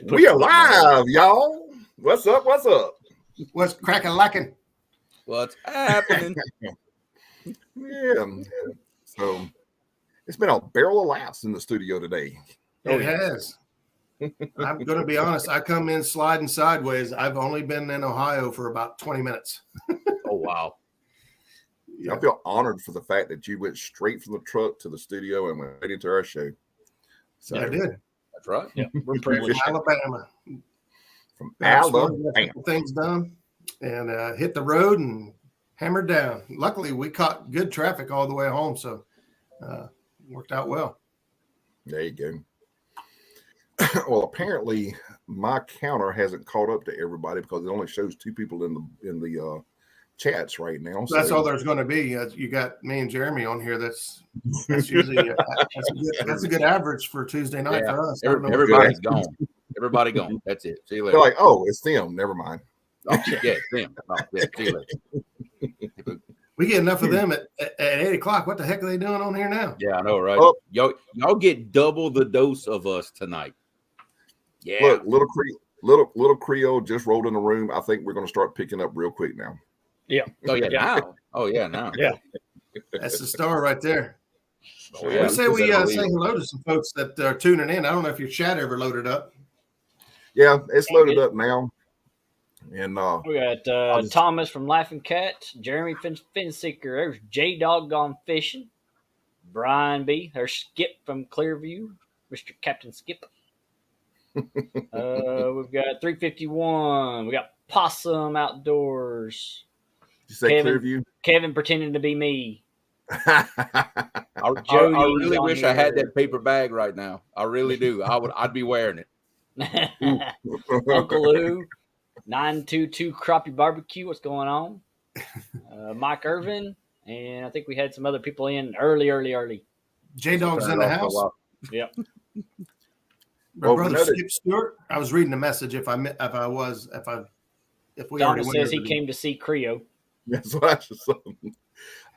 We are live, y'all. What's up? What's up? What's cracking lacking? What's happening? Yeah. So it's been a barrel of laughs in the studio today. It has. I'm going to be honest. I come in sliding sideways. I've only been in Ohio for about 20 minutes. Oh, wow. I feel honored for the fact that you went straight from the truck to the studio and went right into our show. So I did. That's right. Yeah, we're privileged. Alabama. From Got Alabama. things done and hit the road and hammered down. Luckily, we caught good traffic all the way home, so worked out well. There you go. Well, apparently my counter hasn't caught up to everybody because it only shows 2 people in the chats right now. So that's all there's going to be. You got me and Jeremy on here. That's usually that's a good average for Tuesday night for us. Everybody's gone. Everybody gone. That's it. See you later. They're like, oh, it's them. Never mind. Oh, yeah, them. Oh, yeah, see you later. We get enough of them at 8 o'clock. What the heck are they doing on here now? Yeah, I know, right? Oh. Y'all get double the dose of us tonight. Yeah. Look, little Creole just rolled in the room. I think we're going to start picking up real quick now. Yeah. Oh, yeah, now. Oh, yeah, now. Yeah. That's the star right there. Oh, yeah. We say hello to some folks that are tuning in. I don't know if your chat ever loaded up. Yeah, it's loaded up now. And We got Thomas from Laughing Cat, Jeremy Finseeker, there's J Dog Gone Fishing, Brian B, there's Skip from Clearview, Mr. Captain Skip. We've got 351. We got Possum Outdoors. you say Clearview? Kevin pretending to be me. I really wish I had that paper bag right now. I really do. I'd be wearing it. Uncle Lou, 922 Crappie Barbecue. What's going on? Mike Irvin, and I think we had some other people in early. J Dog's in the house. Yep. My brother Skip Stewart. I was reading the message. If we Thomas already went says he came to see Creo. That's what I just said.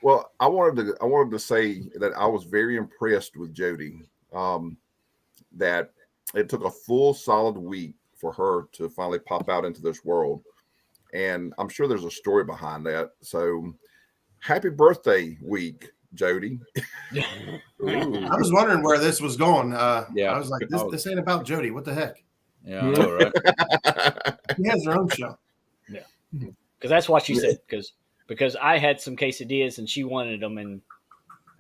Well, I wanted to say that I was very impressed with Jody. That it took a full solid week for her to finally pop out into this world. And I'm sure there's a story behind that. So happy birthday week, Jody. I was wondering where this was going. Yeah. I was like, this ain't about Jody. What the heck? Yeah, I know, right? She has her own show. Yeah. Because that's what she said. Because I had some quesadillas and she wanted them. And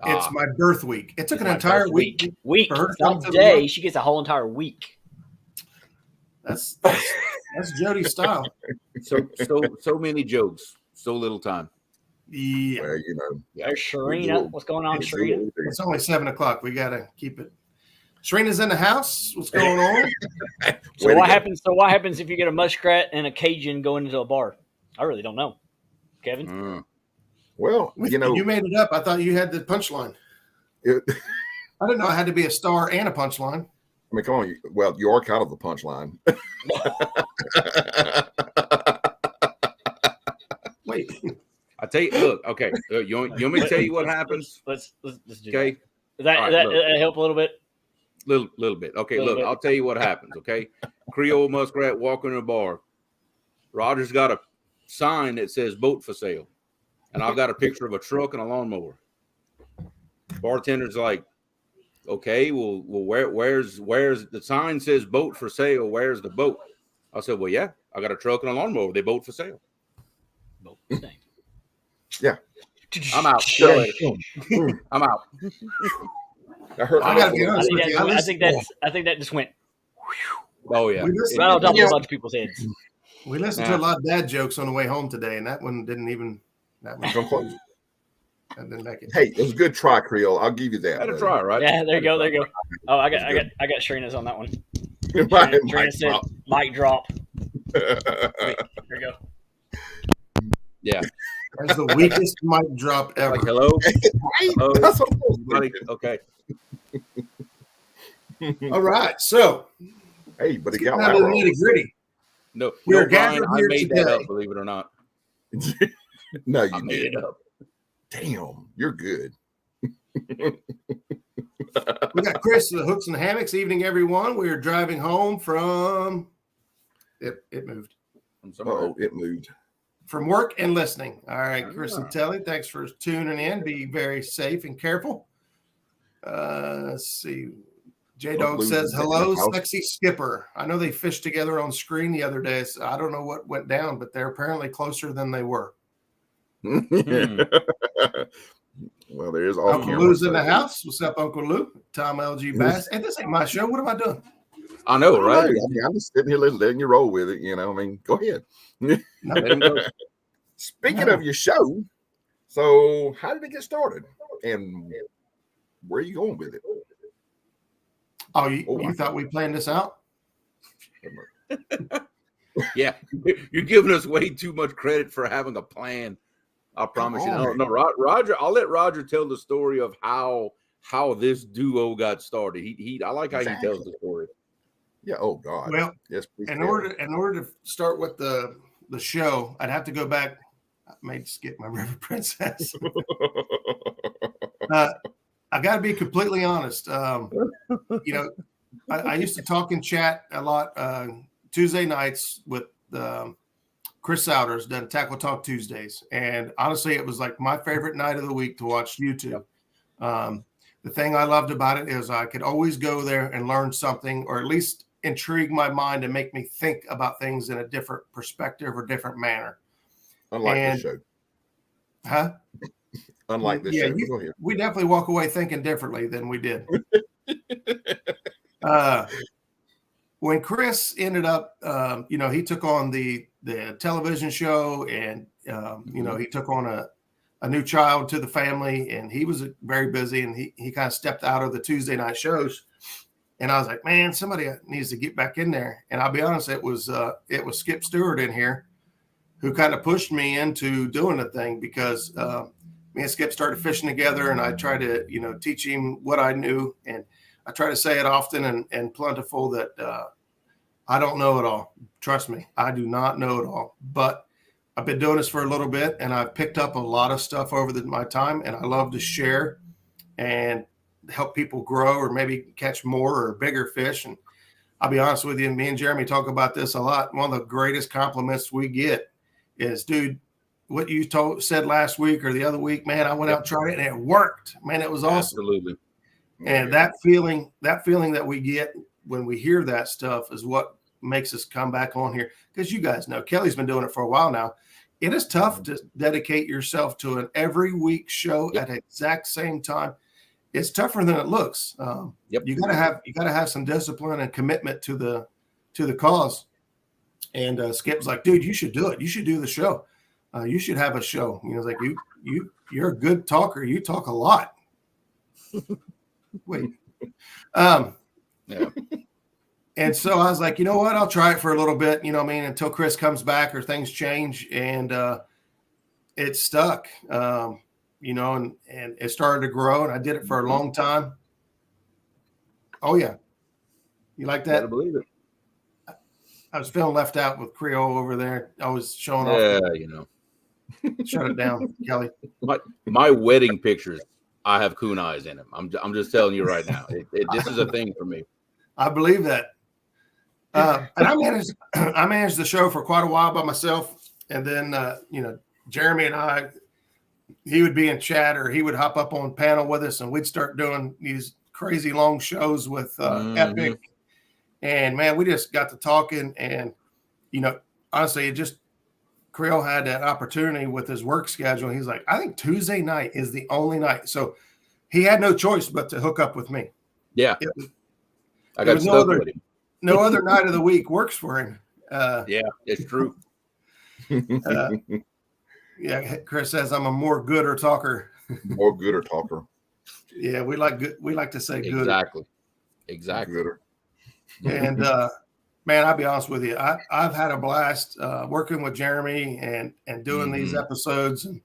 it's my birth week. It took an entire week. For her to come today, she gets a whole entire week. That's Jody's style. So many jokes, so little time. Yeah. Well, There's Sharina. What's going on, Sharina? It's only 7 o'clock. We gotta keep it. Sharina's in the house. What's going on? So what happens? So what happens if you get a muskrat and a Cajun going into a bar? I really don't know, Kevin. Well, you made it up. I thought you had the punchline. I didn't know it had to be a star and a punchline. I mean, come on. Well, you are kind of the punchline. Wait. I tell you, look, okay. You want me to tell you what happens? Let's do okay. That help a little bit? Little bit. Okay, look, I'll tell you what happens, okay? Creole muskrat walking in a bar. Roger's got a sign that says boat for sale. And I've got a picture of a truck and a lawnmower. Bartender's like, okay, well, where's the sign says boat for sale? Where's the boat? I said, well, yeah, I got a truck and a lawnmower. They boat for sale. Boat. Yeah. I'm out. I'm out. I gotta be honest with you. I think that just went. Oh yeah. Right on top of a bunch of people's heads. We listened to a lot of dad jokes on the way home today, and that one didn't even. That one come close. That didn't make it. Hey, it was a good try, Creole. I'll give you that. Had a try, right? Yeah, there you go. Oh, I got Sharina's on that one. Sharina said, "Mic drop." Wait, here we go. Yeah. That's the weakest mic drop ever. Like, hello? That's Hello? Okay. All right. So, hey, but it got out of the nitty-gritty. No, We're Brian, gathered I here made today. that up, believe it or not. No, I you made did. it up. Damn, you're good. We got Chris, the Hooks and Hammocks. Evening, everyone. We are driving home from it moved. It moved. From work and listening. All right, Chris and Telly, thanks for tuning in. Be very safe and careful. Let's see. J-Dog says, hello, sexy skipper. I know they fished together on screen the other day. So I don't know what went down, but they're apparently closer than they were. Well, there's all Uncle Lou's in the house. What's up, Uncle Lou? Tom LG Bass. And this ain't my show. What am I doing? I know, right? I'm just sitting here letting you roll with it. Go ahead. Speaking of your show, so how did it get started? And where are you going with it? Oh, you thought we planned this out? Yeah, you're giving us way too much credit for having a plan. I promise you. No, Roger. I'll let Roger tell the story of how this duo got started. I like how he tells the story. Yeah. Oh God. Well, yes. In order to start with the show, I'd have to go back. I may skip my River Princess. I got to be completely honest. I used to talk and chat a lot Tuesday nights with Chris Souders, done Tackle Talk Tuesdays. And honestly, it was like my favorite night of the week to watch YouTube. The thing I loved about it is I could always go there and learn something, or at least intrigue my mind and make me think about things in a different perspective or different manner. Unlike this show. Huh? Unlike this show. Go ahead. We definitely walk away thinking differently than we did. When Chris ended up, he took on the television show, and he took on a new child to the family, and he was very busy, and he kind of stepped out of the Tuesday night shows. And I was like, man, somebody needs to get back in there. And I'll be honest, it was Skip Stewart in here who kind of pushed me into doing the thing, because me and Skip started fishing together, and I tried to, teach him what I knew. And I try to say it often and plentiful that I don't know it all. Trust me, I do not know it all. But I've been doing this for a little bit, and I've picked up a lot of stuff over my time, and I love to share and help people grow, or maybe catch more or bigger fish. And I'll be honest with you, me and Jeremy talk about this a lot. One of the greatest compliments we get is, dude, what you said last week or the other week, man, I went out and tried it and it worked. Man, it was awesome. Absolutely. And that feeling that we get when we hear that stuff is what makes us come back on here. Because you guys know, Kelly's been doing it for a while now. It is tough to dedicate yourself to an every week show at the exact same time. It's tougher than it looks. You gotta have some discipline and commitment to the cause. And Skip's like, dude, you should do it. You should do the show. You should have a show. It's like, you're a good talker. You talk a lot. Wait. Yeah. And so I was like, you know what? I'll try it for a little bit, until Chris comes back or things change. And it stuck, and it started to grow, and I did it for a long time. Oh, yeah. You like that? I believe it. I was feeling left out with Creole over there. I was showing off. Yeah, Shut it down, Kelly. My wedding pictures, I have coon eyes in them. I'm just telling you right now. This is a thing for me. I believe that. And I managed the show for quite a while by myself. And then, Jeremy and I, he would be in chat, or he would hop up on panel with us, and we'd start doing these crazy long shows with Epic. And man, we just got to talking, and, honestly, Creole had that opportunity with his work schedule. He's like, I think Tuesday night is the only night. So he had no choice but to hook up with me. Yeah. I got stuck with him. No other night of the week works for him. Yeah, it's true. Yeah, Chris says I'm a more gooder talker. More gooder talker. Yeah, we like to say gooder. Exactly. Gooder. And man, I'll be honest with you. I've had a blast working with Jeremy and doing these episodes. And,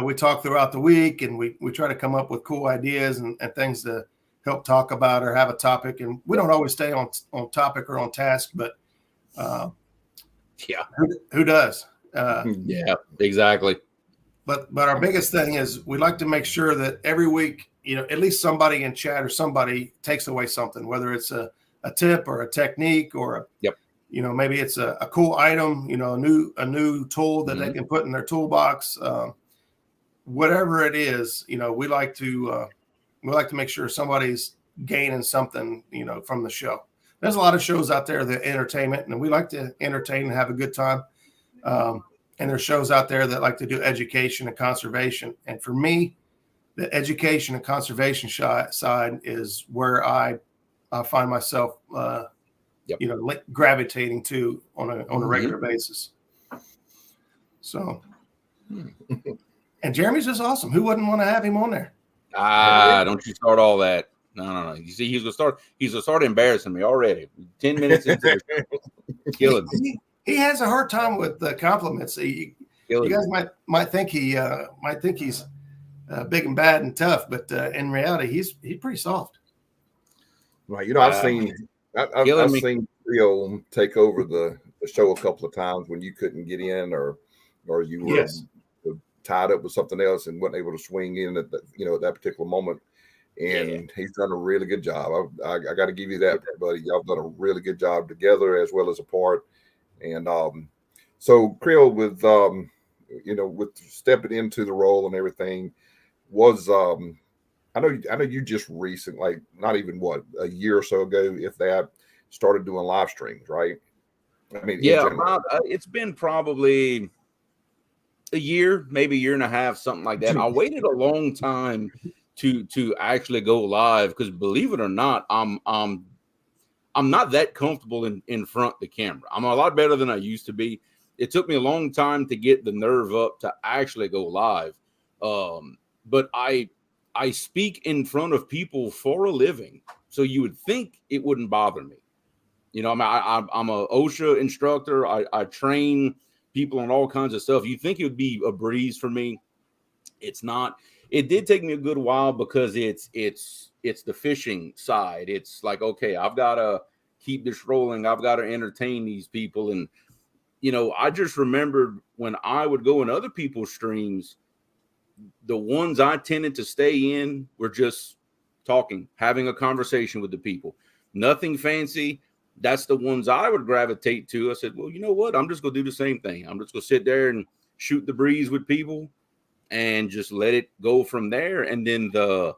we talk throughout the week, and we try to come up with cool ideas and things to help talk about or have a topic. And we don't always stay on topic or on task, but yeah, who does? Yeah, exactly. but our biggest thing is we like to make sure that every week, at least somebody in chat or somebody takes away something, whether it's a tip or a technique or maybe it's a cool item, a new tool that they can put in their toolbox, whatever it is. We like to make sure somebody's gaining something, from the show. There's a lot of shows out there that entertainment, and we like to entertain and have a good time. And there's shows out there that like to do education and conservation. And for me, the education and conservation side is where I find myself, gravitating to on a regular basis. So, and Jeremy's just awesome. Who wouldn't want to have him on there? Don't you start all that. No. You see, he's gonna start embarrassing me already. 10 minutes into the killing me. He has a hard time with the compliments. You guys might think he's big and bad and tough, but in reality, he's pretty soft. Right. I've seen Creole take over the show a couple of times when you couldn't get in, or you were tied up with something else and wasn't able to swing in at that particular moment. And he's done a really good job. I got to give you that, buddy. Y'all done a really good job together as well as apart. And so Creole, with with stepping into the role and everything, was I know you just recently, like not even a year or so ago, if that, started doing live streams, right? I mean, it's been probably a year, maybe a year and a half, something like that. I waited a long time to actually go live because, believe it or not, I'm not that comfortable in front of the camera. I'm a lot better than I used to be. It took me a long time to get the nerve up to actually go live. But I speak in front of people for a living, so you would think it wouldn't bother me. I'm a OSHA instructor. I train people on all kinds of stuff. You think it would be a breeze for me? It's not. It did take me a good while because it's the fishing side. It's like, okay, I've got to keep this rolling. I've got to entertain these people. And, I just remembered when I would go in other people's streams, the ones I tended to stay in were just talking, having a conversation with the people. Nothing fancy. That's the ones I would gravitate to. I said, well, you know what? I'm just going to do the same thing. I'm just going to sit there and shoot the breeze with people and just let it go from there. And then like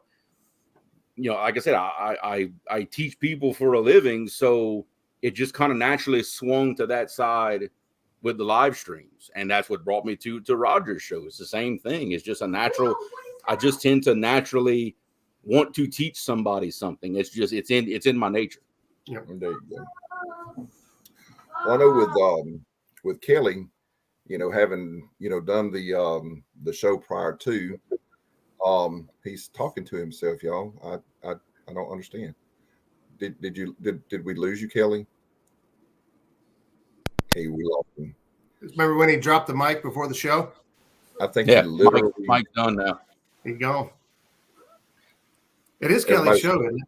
I said, I teach people for a living. So it just kind of naturally swung to that side with the live streams. And that's what brought me to Roger's show. It's the same thing. It's just I just tend to naturally want to teach somebody something. It's in my nature. Yeah, there you go. Well, I know with Kelly, having done the show prior to, he's talking to himself, y'all. I don't understand. Did we lose you, Kelly? Hey, we lost him. Remember when he dropped the mic before the show? I think he literally Mike's done now. He's gone. It is Kelly's show, isn't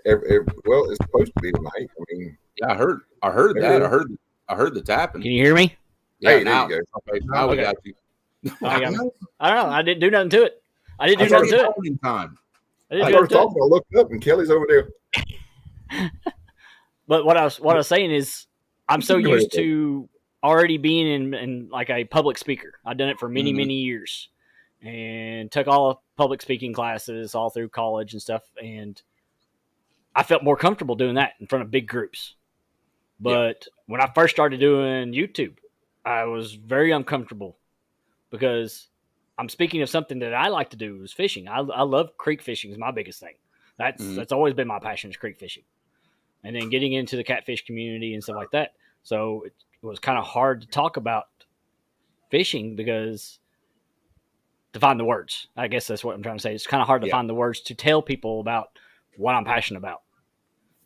it? Well, it's supposed to be tonight. I mean, yeah, I heard that. I heard the tapping. Can you hear me? Yeah, hey, now, there you go. Okay, now we got you. I don't know. I didn't do nothing to it. I didn't do nothing to it. Time. I started talking. I looked up, and Kelly's over there. But what I was saying is, I'm so used to already being in like a public speaker. I've done it for many years, and took all of public speaking classes all through college and stuff. And I felt more comfortable doing that in front of big groups. But when I first started doing YouTube, I was very uncomfortable because I'm speaking of something that I like to do is fishing. I love creek fishing is my biggest thing. That's always been my passion is creek fishing. And then getting into the catfish community and stuff like that. So it was kind of hard to talk about fishing because to find the words. I guess that's what I'm trying to say. It's kind of hard to find the words to tell people about what I'm passionate about.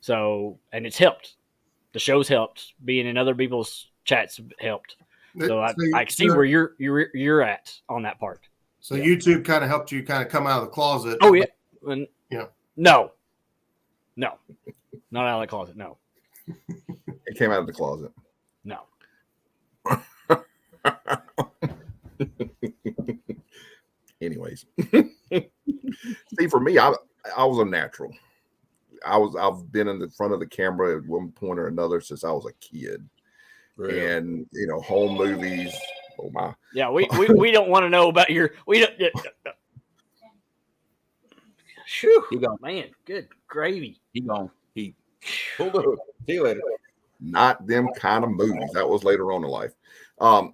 So, and it's helped. The show's helped. Being in other people's chats helped. So I see where you're at on that part. So YouTube kind of helped you kind of come out of the closet. Oh yeah. No. Not out of the closet. No. It came out of the closet. No. anyways. See, for me, I was a natural. I've been in the front of the camera at one point or another since I was a kid. Really? And home movies. Oh my. Yeah, we don't want to know about your Shoo, He gone. man, good gravy. He gone. He pulled up. See you later. Not them kind of movies. That was later on in life. But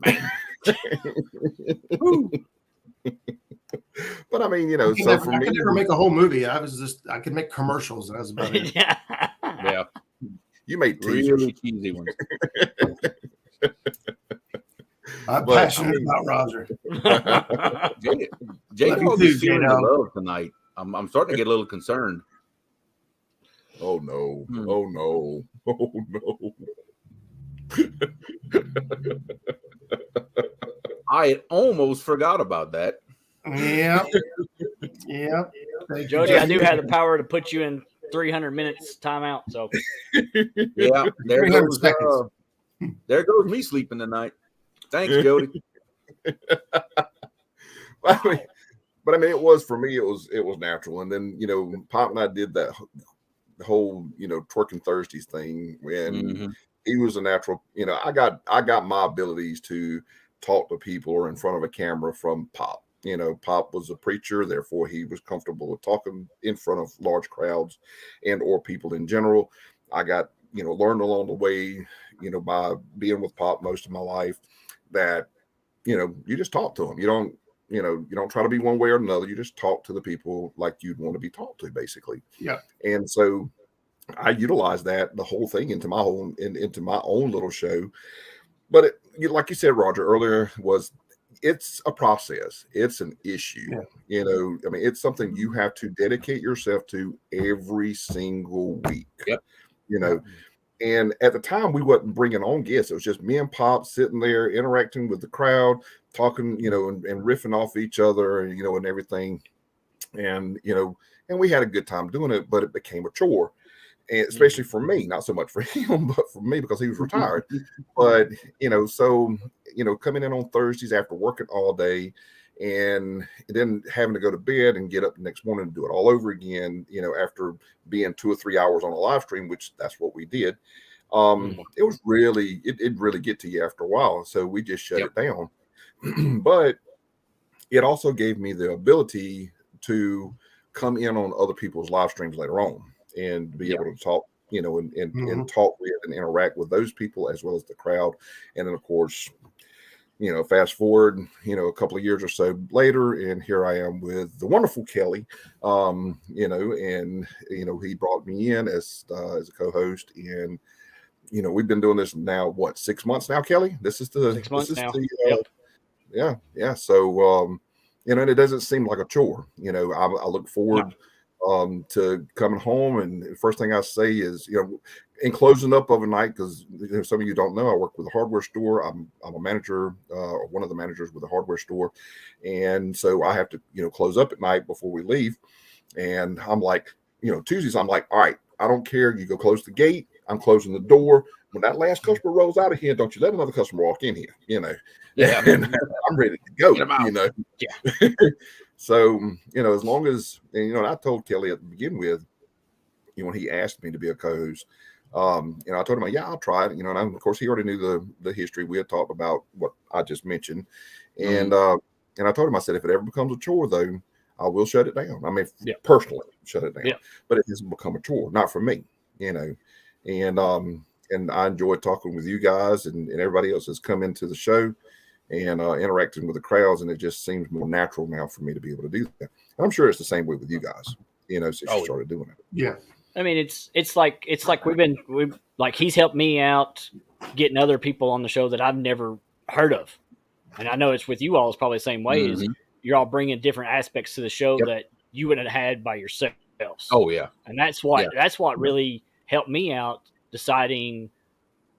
I mean, so for me, I could never make a whole movie. I could make commercials. That was about it. Yeah. You made really cheesy ones. I'm passionate about Roger. J-Dog is feeling the love tonight. I'm starting to get a little concerned. Oh no! Oh no! Oh no! I had almost forgot about that. Yeah. Jody, I do have the power to put you in 300 minutes timeout. So yeah, there goes me sleeping tonight. Thanks, Jody. But I mean, it was for me. It was natural, and then Pop and I did that whole twerking Thursdays thing, and he was a natural. I got my abilities to talk to people or in front of a camera from Pop. Pop was a preacher, therefore he was comfortable with talking in front of large crowds and or people in general. I got learned along the way, by being with Pop most of my life, that you just talk to them. You don't try to be one way or another. You just talk to the people like you'd want to be talked to, basically. Yeah. And so I utilized the whole thing into my own little show. But like you said, Roger, earlier, it's a process. It's an issue. Yeah. I mean, it's something you have to dedicate yourself to every single week. Yep. And at the time, we wasn't bringing on guests. It was just me and Pop sitting there interacting with the crowd, talking, and riffing off each other, and everything. And, and we had a good time doing it, but it became a chore. And especially for me, not so much for him, but for me, because he was retired. But, so, coming in on Thursdays after working all day and then having to go to bed and get up the next morning and do it all over again, after being 2 or 3 hours on a live stream, which that's what we did. It was really, it really get to you after a while. So we just shut it down. But it also gave me the ability to come in on other people's live streams later on and be able to talk, and talk with and interact with those people as well as the crowd. And then, of course, fast forward, a couple of years or so later, and here I am with the wonderful Kelly, and, he brought me in as a co-host, and, we've been doing this now, 6 months now, Kelly? This is the 6 months now. Yeah. So, and it doesn't seem like a chore. I look forward to coming home, and the first thing I say is, in closing up of a night, because some of you don't know, I work with a hardware store. I'm a manager, or one of the managers with a hardware store, and so I have to close up at night before we leave. And I'm like, Tuesdays, I'm like, all right, I don't care. You go close the gate. I'm closing the door. When that last customer rolls out of here, don't you let another customer walk in here. Yeah, and I'm ready to go. Yeah. So, as long as, and, I told Kelly at the begin with, when he asked me to be a co-host, I told him, I'll try it, and of course he already knew the history. We had talked about what I just mentioned. And, and I told him, I said, if it ever becomes a chore though, I will shut it down. I mean, personally shut it down, but it hasn't become a chore, not for me, and I enjoy talking with you guys and everybody else that's come into the show and interacting with the crowds, and it just seems more natural now for me to be able to do that. And I'm sure it's the same way with you guys, since you started doing it. Yeah. I mean, it's like we've he's helped me out getting other people on the show that I've never heard of, and I know it's with you all. It's probably the same way. Is you're all bringing different aspects to the show that you wouldn't have had by yourselves. Oh yeah, and that's what really helped me out deciding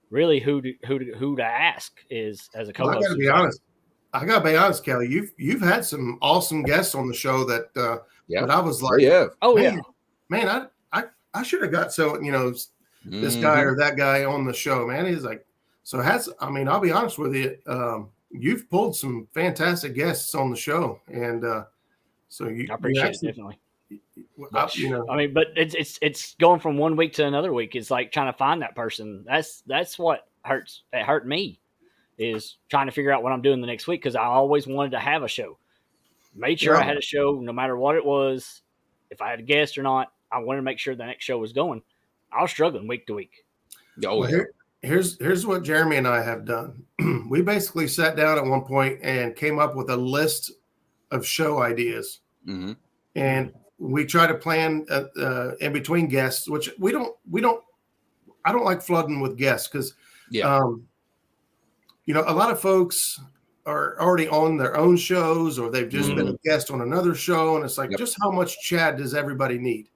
really who to ask is as a co-host. Well, I gotta be honest, Kelly. You've had some awesome guests on the show that that I was like, man, I should have got this guy or that guy on the show, man. He's like, I'll be honest with you. You've pulled some fantastic guests on the show, and So you I appreciate actually, it, definitely. you know, I mean, but it's going from one week to another week. It's like trying to find that person. That's what hurts. It hurt me is trying to figure out what I'm doing the next week because I always wanted to have a show. Made sure I had a show no matter what it was. If I had a guest or not, I wanted to make sure the next show was going. I was struggling week to week. Oh, well, here's what Jeremy and I have done. We basically sat down at one point and came up with a list of show ideas, and we try to plan in between guests, which we don't. I don't like flooding with guests because, you know, a lot of folks are already on their own shows or they've just been a guest on another show, and it's like, just how much Chad does everybody need?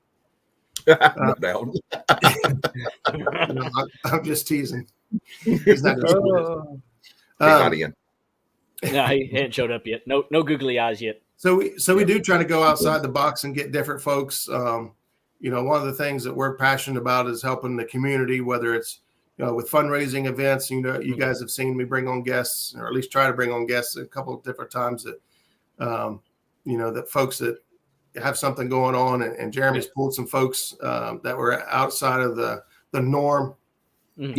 No doubt. You know, I'm just teasing. He's not He's not in. No, he hadn't showed up yet. No googly eyes yet. So we do try to go outside the box and get different folks. You know, one of the things that we're passionate about is helping the community, whether it's, you know, with fundraising events. You know, you guys have seen me bring on guests, or at least try to bring on guests a couple of different times that, you know, that folks that have something going on, and Jeremy's pulled some folks that were outside of the norm. And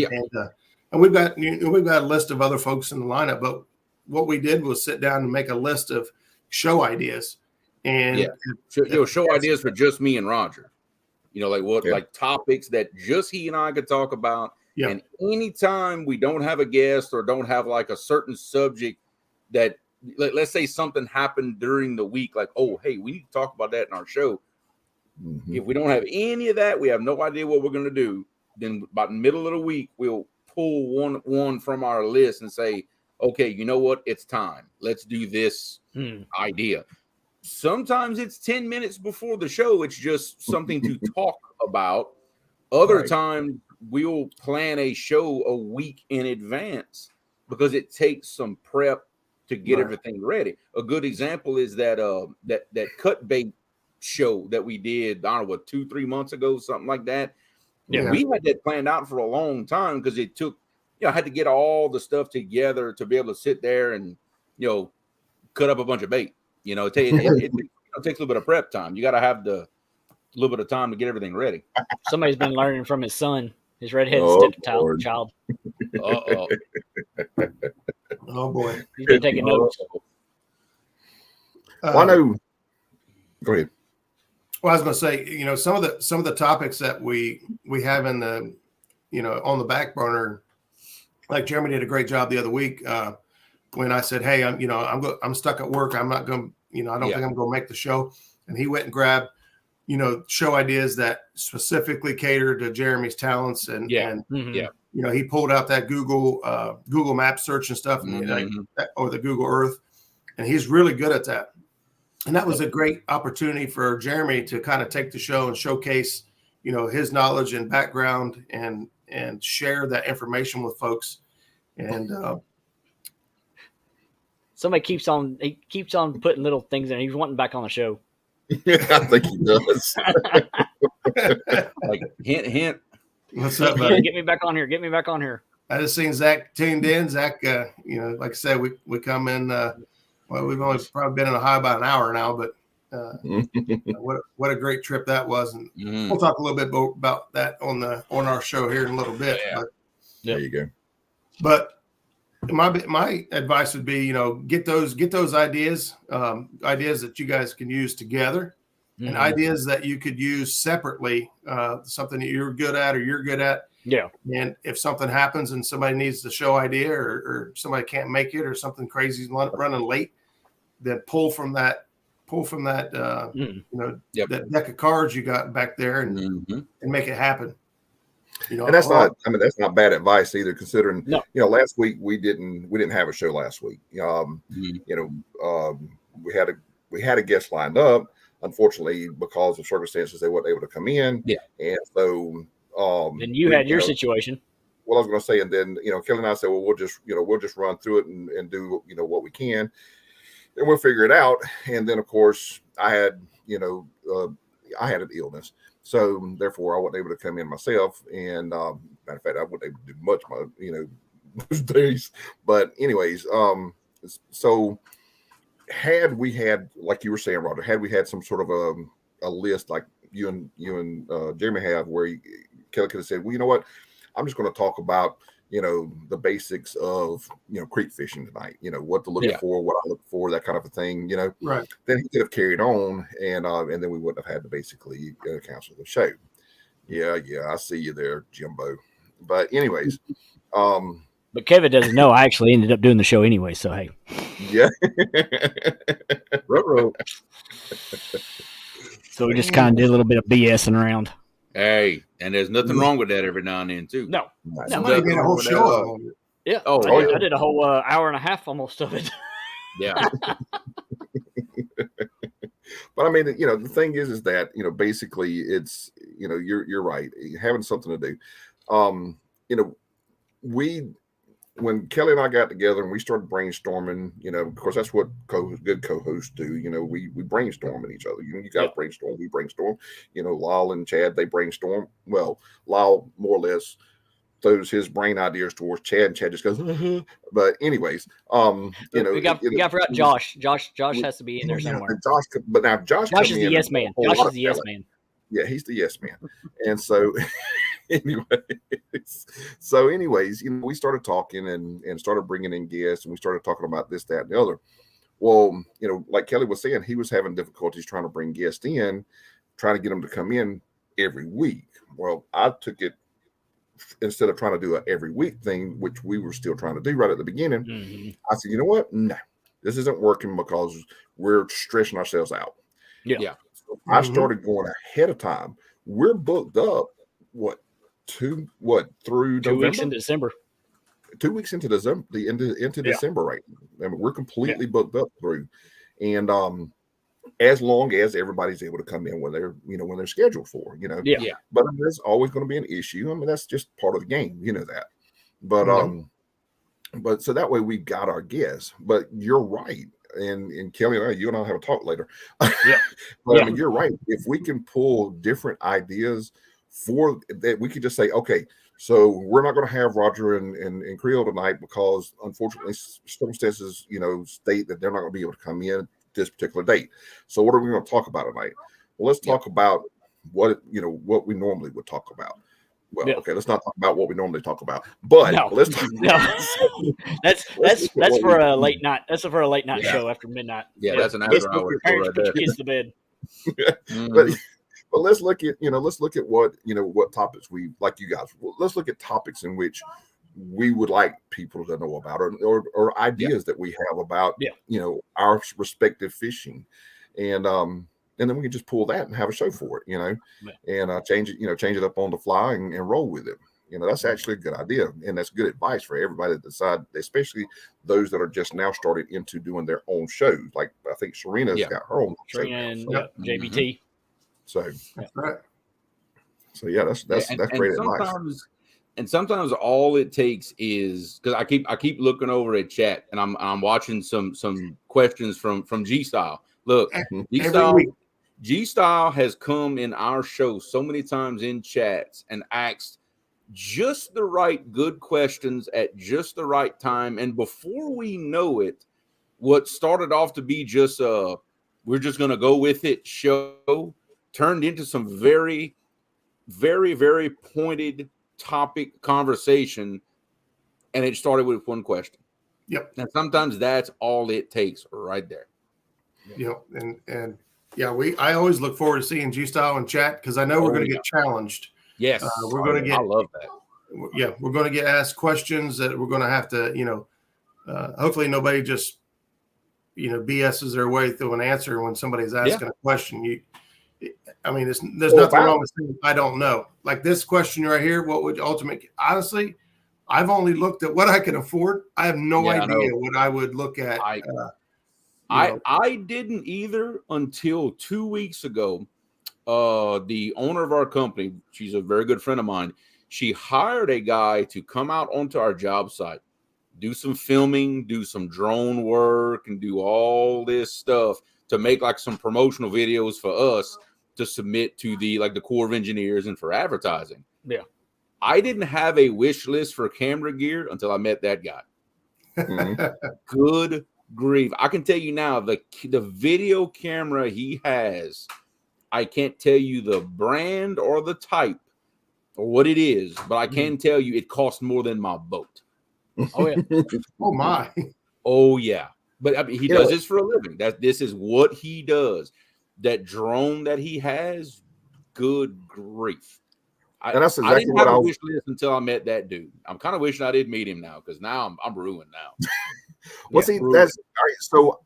we've got a list of other folks in the lineup, but what we did was sit down and make a list of show ideas and show ideas for just me and Roger. You know, like like topics that just he and I could talk about. Yeah. And anytime we don't have a guest or don't have like a certain subject that, let's say something happened during the week, like, oh, hey, we need to talk about that in our show. If we don't have any of that, we have no idea what we're going to do. Then about the middle of the week, we'll pull one from our list and say, okay, you know what? It's time. Let's do this idea. Sometimes it's 10 minutes before the show. It's just something to talk about. Other times we'll plan a show a week in advance because it takes some prep to get everything ready. A good example is that that cut bait show that we did, I don't know, what, 2-3 months ago, something like that. Yeah, we had that planned out for a long time because it took, you know, I had to get all the stuff together to be able to sit there and, you know, cut up a bunch of bait. You know, it takes a little bit of prep time. You got to have the little bit of time to get everything ready. Somebody's been learning from his son, his redheaded stepchild. Oh boy, he's been taking notes. Well, I know. Go ahead. Well, I was going to say, you know, some of the topics that we have in the, you know, on the back burner, like Jeremy did a great job the other week when I said, hey, I'm stuck at work. I'm not going to, you know, I don't think I'm going to make the show. And he went and grabbed, you know, show ideas that specifically cater to Jeremy's talents. And you know, he pulled out that Google Map search and stuff, or the Google Earth. And he's really good at that. And that was a great opportunity for Jeremy to kind of take the show and showcase, you know, his knowledge and background and share that information with folks. And somebody keeps on putting little things in. He's wanting back on the show. Yeah, I think he does. Like hint. What's up, buddy? Get me back on here. Get me back on here. I just seen Zach tuned in. Zach, you know, like I said, we come in. Well, we've only probably been in a high about an hour now, but what a great trip that was, and we'll talk a little bit about that on our show here in a little bit. Yeah. But, there you go. But my advice would be, you know, get those ideas that you guys can use together, and ideas that you could use separately. Something that you're good at or you're good at. Yeah. And if something happens and somebody needs the show idea or somebody can't make it or something crazy is running late, then pull from that, you know, that deck of cards you got back there and make it happen. You know, and that's not bad advice either, considering, you know, last week we didn't have a show last week. You know, we had a guest lined up. Unfortunately, because of circumstances, they weren't able to come in. Yeah. And so, and you had your situation. Well, I was going to say, and then, you know, Kelly and I said, well, we'll just run through it and do, you know, what we can, and we'll figure it out. And then, of course, I had an illness, so therefore I wasn't able to come in myself. And matter of fact, I wasn't able to do much, those days. But anyways, so had we had, like you were saying, Roger, had we had some sort of a list like you and Jeremy have, where Kelly could have said, well, you know what, I'm just going to talk about, the basics of, creek fishing tonight, what to look for, what I look for, that kind of a thing, Right. Then he could have carried on, and then we wouldn't have had to basically cancel the show. Yeah, I see you there, Jimbo. But anyways, but Kevin doesn't know I actually ended up doing the show anyway. So hey, yeah. So we just kind of did a little bit of BSing around. Hey, and there's nothing wrong with that every now and then too. No. Somebody made a whole show out of it. Yeah. I did a whole hour and a half almost of it. Yeah. But I mean, the thing is that, basically it's, you're right, having something to do. When Kelly and I got together and we started brainstorming, of course, that's what good co-hosts do. We brainstorm at each other. You guys brainstorm, we brainstorm. Lyle and Chad, they brainstorm. Well, Lyle more or less throws his brain ideas towards Chad, and Chad just goes. But anyways, we got forgot Josh. Josh has to be in there somewhere. Josh is the yes man. Josh is the yes man. Yeah, he's the yes man. And so anyways, we started talking and started bringing in guests, and we started talking about this, that, and the other. Well, like Kelly was saying, he was having difficulties trying to bring guests in, trying to get them to come in every week. Well, I took it, instead of trying to do an every week thing, which we were still trying to do right at the beginning, I said, you know what? No, this isn't working because we're stressing ourselves out. Yeah. So I started going ahead of time. We're booked up, through November? 2 weeks into December. 2 weeks into December, December right now. I mean, we're completely booked up through. And as long as everybody's able to come in when they're scheduled for, But there's always going to be an issue. I mean, that's just part of the game, that. But but so that way we got our guests. But you're right. And Kelly and I, you and I'll have a talk later. Yeah. But I mean, you're right. If we can pull different ideas for that, we could just say, okay, so we're not going to have Roger and Creole tonight because unfortunately circumstances, state that they're not going to be able to come in this particular date. So what are we going to talk about tonight? Well, let's talk about what we normally would talk about. Well, okay, let's not talk about what we normally talk about, but let's talk. That's for a late night. That's for a late night show after midnight. Yeah, that's an after hour show right there. Kids to bed. But let's look at what topics we like. You guys, let's look at topics in which we would like people to know about, or ideas that we have about our respective fishing, and then we can just pull that and have a show for it, and change it up on the fly and roll with it. That's actually a good idea, and that's good advice for everybody that decide, especially those that are just now started into doing their own shows. Like I think Serena's got her own show now, and JBT. So that's right. So that's great advice. And sometimes all it takes is, because I keep looking over at chat, and I'm watching some questions from G Style. Look, G Style has come in our show so many times in chats and asked just the right good questions at just the right time, and before we know it, what started off to be just we're just gonna go with it show turned into some very, very, very pointed topic conversation, and it started with one question. Yep. And sometimes that's all it takes right there. Yep. And I always look forward to seeing G Style in chat, because I know we're going to get challenged. Yes. We're going to get. I love that. Yeah, we're going to get asked questions that we're going to have to, hopefully nobody just, BS's their way through an answer when somebody's asking a question. There's nothing wrong with saying I don't know. Like this question right here, what would honestly, I've only looked at what I can afford. I have no idea what I would look at. I didn't either until 2 weeks ago. The owner of our company, she's a very good friend of mine. She hired a guy to come out onto our job site, do some filming, do some drone work, and do all this stuff to make like some promotional videos for us to submit to the Corps of Engineers and for advertising. Yeah. I didn't have a wish list for camera gear until I met that guy. Mm-hmm. Good grief. I can tell you now, the video camera he has, I can't tell you the brand or the type or what it is, but I can tell you it costs more than my boat. Oh yeah. Oh my. Oh yeah. But I mean, he does this for a living. This is what he does. That drone that he has, good grief. And that's I exactly didn't what have I a was. wish list until I met that dude. I'm kind of wishing I did meet him now, because now I'm ruined now. Well, Yeah, see, ruined. that's all right. So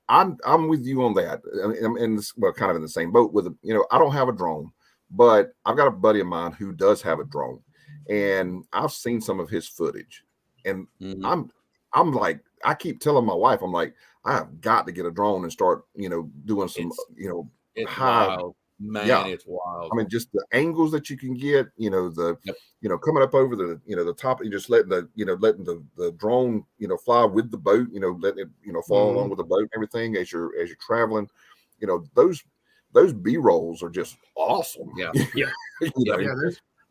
I'm with you on that. I'm in this, well, kind of in the same boat with I don't have a drone, but I've got a buddy of mine who does have a drone, and I've seen some of his footage, and I'm like, I keep telling my wife, I'm like, I have got to get a drone and start, doing some, It's high, wild, man. yeah. It's wild. I mean, just the angles that you can get, Yep. coming up over the top, and just letting the drone, fly with the boat, letting it, fall along with the boat and everything as you're traveling, those B-rolls are just awesome. Yeah. Yeah. Yeah,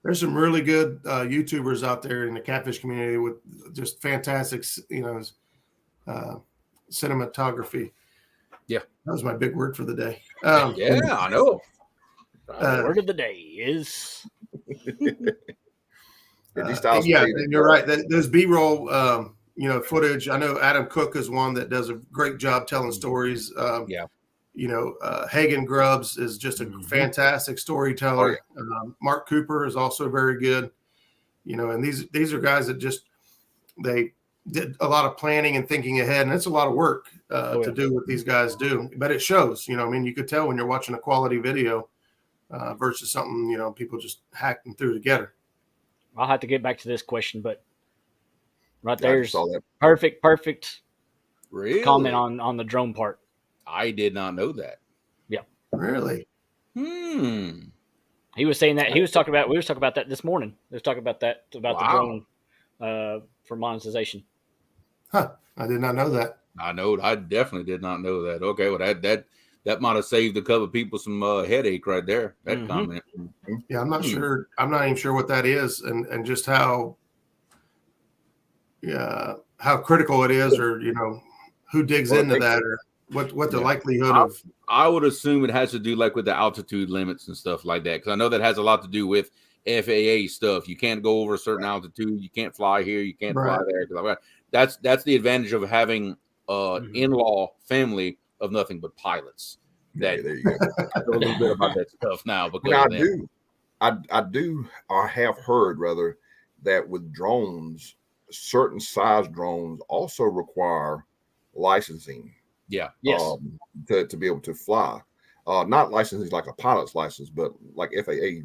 there's some really good YouTubers out there in the catfish community with just fantastic, cinematography. Yeah. That was my big word for the day. Yeah, I know. Word of the day is And you're right. Those B-roll, footage. I know Adam Cook is one that does a great job telling stories. Hagen Grubbs is just a fantastic storyteller. Oh, yeah. Mark Cooper is also very good. And these are guys that they did a lot of planning and thinking ahead, and it's a lot of work to do what these guys do. But it shows. You could tell when you're watching a quality video versus something people just hacked and threw together. I'll have to get back to this question, but right Yeah, I there's saw that. perfect Really? comment on the drone part. I did not know that. Yeah. Really? He was saying that we was talking about that this morning. We was talking about that, about the drone for monetization. Huh. I did not know that. I definitely did not know that. Okay, well that might have saved a couple of people some headache right there. That comment. Yeah, I'm not sure. I'm not even sure what that is, and just how critical it is, or who digs into that, or what the likelihood of. I would assume it has to do like with the altitude limits and stuff like that, because I know that has a lot to do with FAA stuff. You can't go over a certain altitude. You can't fly here. You can't fly there. That's the advantage of having in-law family of nothing but pilots. That there you go. I know a little bit about that stuff now, because I have heard rather that with drones, certain size drones also require licensing. Yeah. Yes. To be able to fly, not licensing like a pilot's license, but like FAA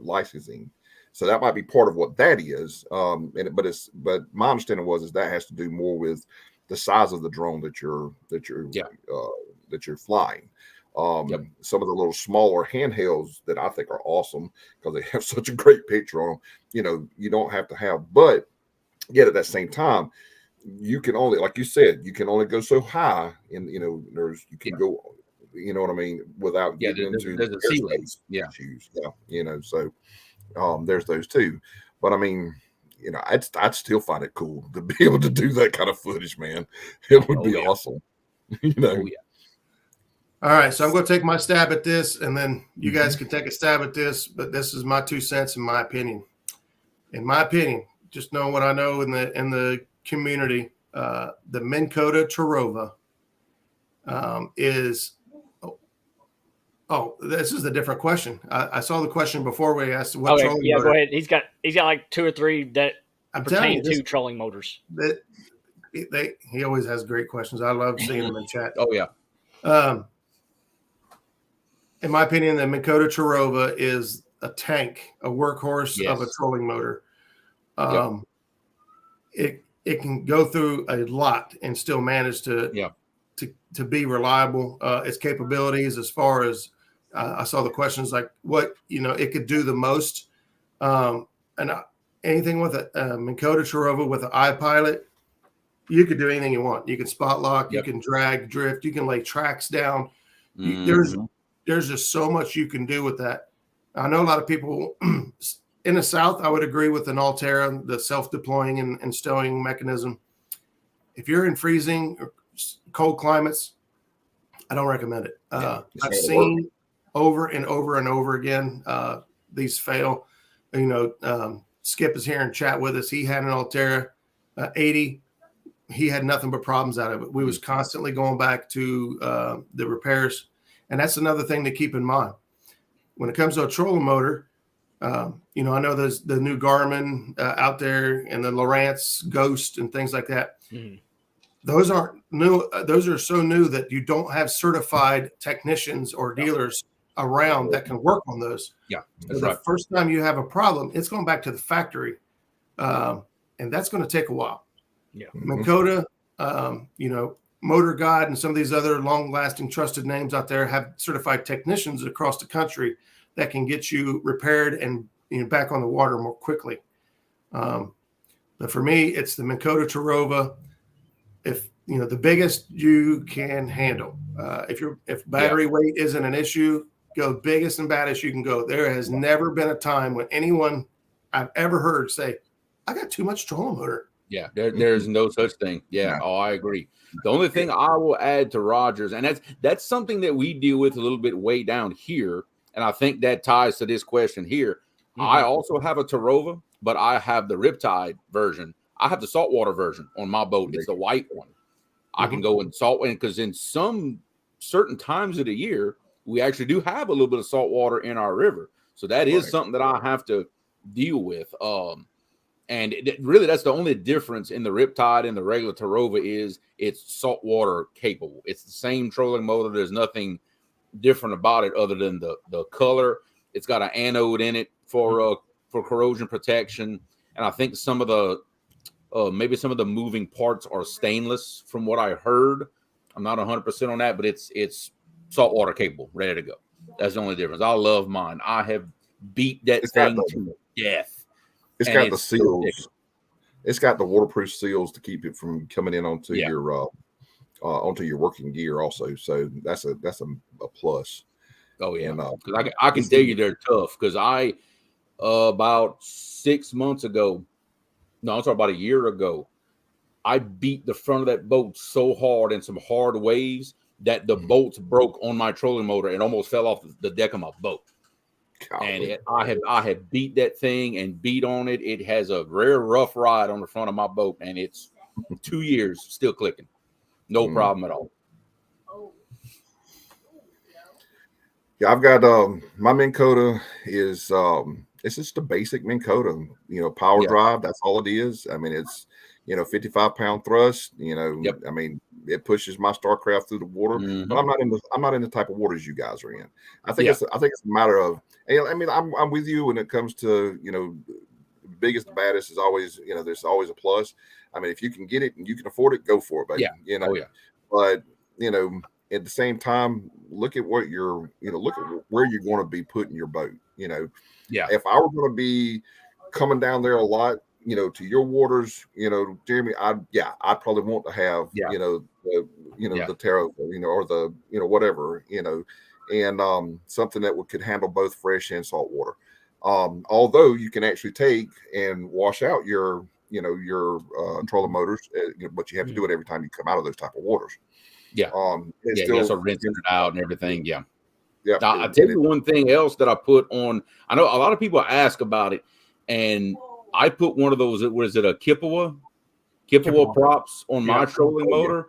licensing. So that might be part of what that is. But my understanding is that has to do more with the size of the drone that you're flying. Some of the little smaller handhelds that I think are awesome because they have such a great picture on them. You don't have to have, but yet at that same time, you can only, like you said, you can only go so high, and you can go, what I mean, without getting into there's a ceiling. issues. So there's those two. But I mean, I'd still find it cool to be able to do that kind of footage, man. It would be awesome. All right, so I'm going to take my stab at this, and then you guys can take a stab at this. But this is my 2 cents, in my opinion. In my opinion, just knowing what I know in the community, the Minn Kota Tarova is. Oh, this is a different question. I saw the question before we asked what trolling motor. Go ahead. He's got like 2 or 3 that pertain to trolling motors. He always has great questions. I love seeing them in chat. Oh yeah. In my opinion, the Minn Kota Tarova is a tank, a workhorse of a trolling motor. It can go through a lot and still manage to be reliable. Its capabilities, as far as I saw the questions, like what it could do the most, and anything with a Minn Kota Tarova with an iPilot, you could do anything you want. You can spot lock, you can drag, drift, you can lay tracks down. There's just so much you can do with that. I know a lot of people in the South, I would agree with an Altera, the self-deploying and stowing mechanism. If you're in freezing cold climates, I don't recommend it. I've seen over and over and over again these fail. Skip is here in chat with us. He had an Altera 80. He had nothing but problems out of it. We was constantly going back to the repairs. And that's another thing to keep in mind. When it comes to a trolling motor, I know there's the new Garmin out there and the Lowrance Ghost and things like that. Mm-hmm. Those aren't new. Those are so new that you don't have certified technicians or dealers around that can work on those. Yeah. So the first time you have a problem, it's going back to the factory. And that's going to take a while. Yeah. Minn Kota, Motor God, and some of these other long-lasting trusted names out there have certified technicians across the country that can get you repaired and back on the water more quickly. But for me, it's the Minn Kota Tarova. If the biggest you can handle. If battery weight isn't an issue, go biggest and baddest you can go. There has never been a time when anyone I've ever heard say, "I got too much trolling motor." Yeah, there's no such thing. Yeah. Oh, I agree. The only thing I will add to Rogers, and that's something that we deal with a little bit way down here, and I think that ties to this question here. Mm-hmm. I also have a Tarova, but I have the Riptide version. I have the saltwater version on my boat. It's the white one. I can go in salt, because in some certain times of the year, we actually do have a little bit of salt water in our river. So that is something that I have to deal with. And really, that's the only difference in the Riptide and the regular Tarova is it's saltwater capable. It's the same trolling motor. There's nothing different about it other than the color. It's got an anode in it for corrosion protection. And I think some of the maybe some of the moving parts are stainless from what I heard. I'm not 100% on that, but it's saltwater capable, ready to go. That's the only difference. I love mine. I have beat that thing to death. It's got the seals. It's got the waterproof seals to keep it from coming in onto your working gear also. So that's a plus. Oh yeah, because I can tell you they're tough. Because I about 6 months ago, no, I'm talking about a year ago, I beat the front of that boat so hard in some hard waves that the bolts broke on my trolling motor and almost fell off the deck of my boat. And I have beat that thing and beat on it. It has a rare rough ride on the front of my boat, and it's 2 years still clicking, no problem at all. Yeah, I've got my Minn Kota is it's just a basic Minn Kota, power drive. That's all it is. I mean, it's 55-pound thrust. I mean, it pushes my Starcraft through the water. But I'm not in the type of waters you guys are in. I think it's a matter of. I mean, I'm with you when it comes to biggest and baddest is always there's always a plus. I mean, if you can get it and you can afford it, go for it, baby. But at the same time, look at what look at where you're going to be putting your boat. If I were going to be coming down there a lot, to your waters, Jeremy, I'd probably want to have the tarot, or the whatever, and something that could handle both fresh and salt water. Although you can actually take and wash out your trolling motors, but you have to do it every time you come out of those type of waters. So rinsing it out and everything. Yeah. Now, I'll tell you one thing else that I put on. I know a lot of people ask about it, and I put one of those. Was it a Kippewa props on my trolling motor?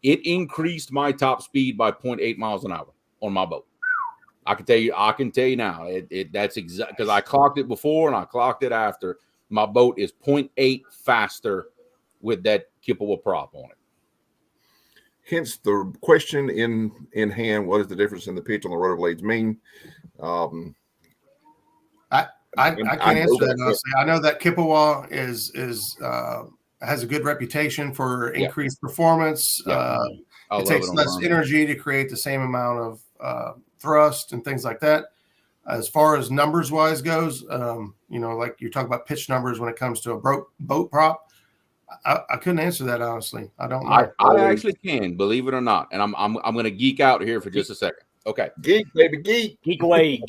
It increased my top speed by 0.8 miles an hour on my boat. I can tell you now. That's exact because I clocked it before and I clocked it after. My boat is 0.8 faster with that Kippewa prop on it. Hence the question in hand: what is the difference in the pitch on the rotor blades mean? I can't answer that honestly. I know that Kippewa is has a good reputation for increased performance. It takes less energy to create the same amount of thrust and things like that. As far as numbers wise goes, like you talk about pitch numbers when it comes to a boat prop. I couldn't answer that honestly. I don't know. I actually can, believe it or not, and I'm going to geek out here for just a second. Okay, geek baby, geek away.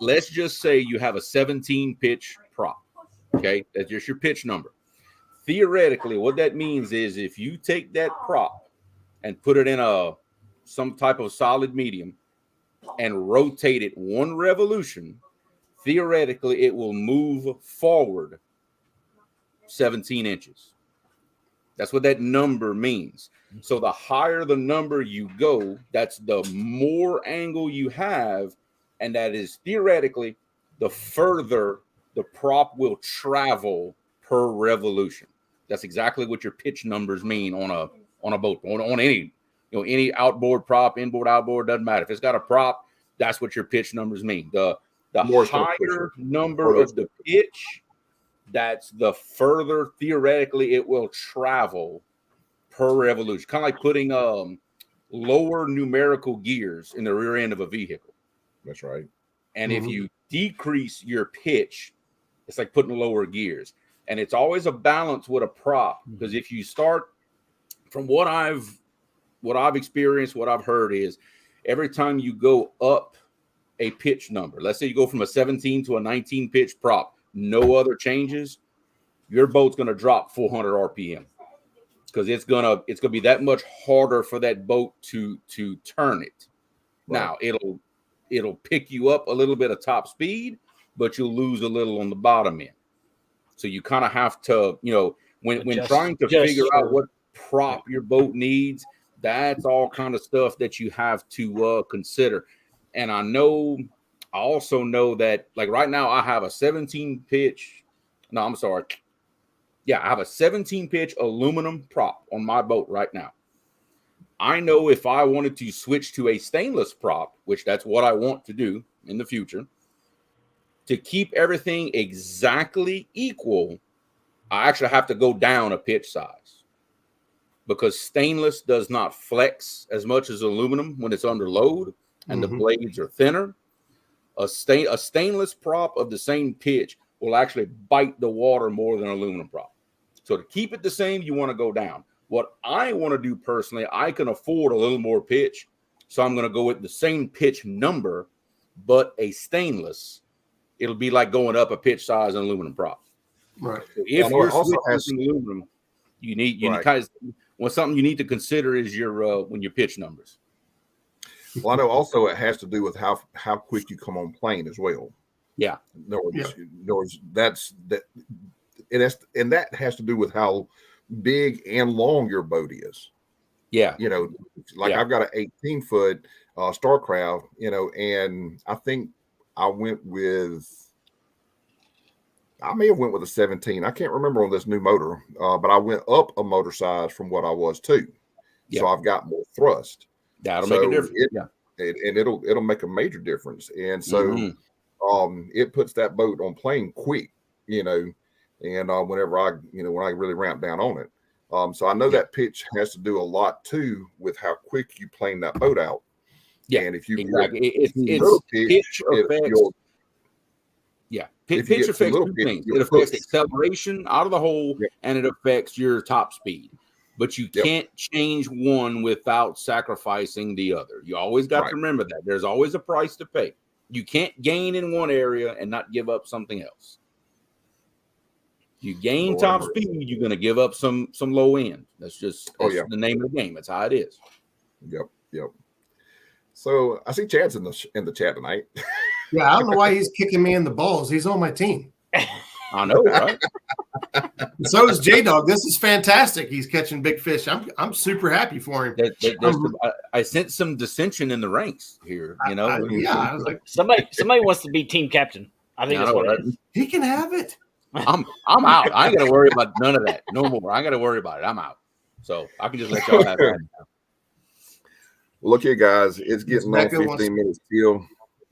Let's just say you have a 17 pitch prop. Okay, that's just your pitch number. Theoretically, what that means is if you take that prop and put it in some type of solid medium and rotate it 1 revolution, theoretically it will move forward 17 inches. That's what that number means. So the higher the number you go, that's the more angle you have, and that is theoretically the further the prop will travel per revolution. That's exactly what your pitch numbers mean on a boat, on any any outboard prop, inboard, outboard, doesn't matter. If it's got a prop, that's what your pitch numbers mean. The higher number of the pitch, that's the further theoretically it will travel per revolution. Kind of like putting lower numerical gears in the rear end of a vehicle. That's right. And if you decrease your pitch, it's like putting lower gears. And it's always a balance with a prop, because if you start, from what I've experienced, what I've heard is every time you go up a pitch number, let's say you go from a 17 to a 19 pitch prop, no other changes, your boat's going to drop 400 RPM, because it's going to be that much harder for that boat to turn it. Right. Now it'll pick you up a little bit of top speed, but you'll lose a little on the bottom end. So you kind of have to, when trying to figure out what prop your boat needs, that's all kind of stuff that you have to consider. And I also know that, like right now, I have a 17 pitch. No, I'm sorry. Yeah, I have a 17 pitch aluminum prop on my boat right now. I know if I wanted to switch to a stainless prop, which that's what I want to do in the future, to keep everything exactly equal, I actually have to go down a pitch size, because stainless does not flex as much as aluminum when it's under load, and the blades are thinner. A stainless prop of the same pitch will actually bite the water more than an aluminum prop. So to keep it the same, you want to go down. What I want to do personally, I can afford a little more pitch, so I'm going to go with the same pitch number, but a stainless. It'll be like going up a pitch size in aluminum prop. Right. So if you're switching aluminum, you need kind of, something you need to consider is your when your pitch numbers. Well, I know also it has to do with how quick you come on plane as well. Yeah. No, that has to do with how big and long your boat is. Yeah. I've got an 18-foot Starcraft, and I think I may have went with a 17. I can't remember on this new motor, but I went up a motor size from what I was too. Yeah. So I've got more thrust. That'll make a difference. And it'll make a major difference. And so it puts that boat on plane quick, and whenever when I really ramp down on it. So I know that pitch has to do a lot too with how quick you plane that boat out. Yeah, and if you exactly, pitch affects. Pitch affects two things. It affects acceleration out of the hole, and it affects your top speed. But you can't change one without sacrificing the other. You always got to remember that. There's always a price to pay. You can't gain in one area and not give up something else. You gain top speed, you're going to give up some low end. That's just the name of the game. That's how it is. Yep. So I see Chad's in the chat tonight. Yeah, I don't know why he's kicking me in the balls. He's on my team. I know, right? So is J-Dog. This is fantastic. He's catching big fish. I'm super happy for him. I sense some dissension in the ranks here. I was like, somebody wants to be team captain. I think that's what it is. He can have it. I'm out. I ain't got to worry about none of that. No more. I ain't got to worry about it. I'm out. So I can just let y'all have that. Well, look here, guys. It's getting on 15 minutes still.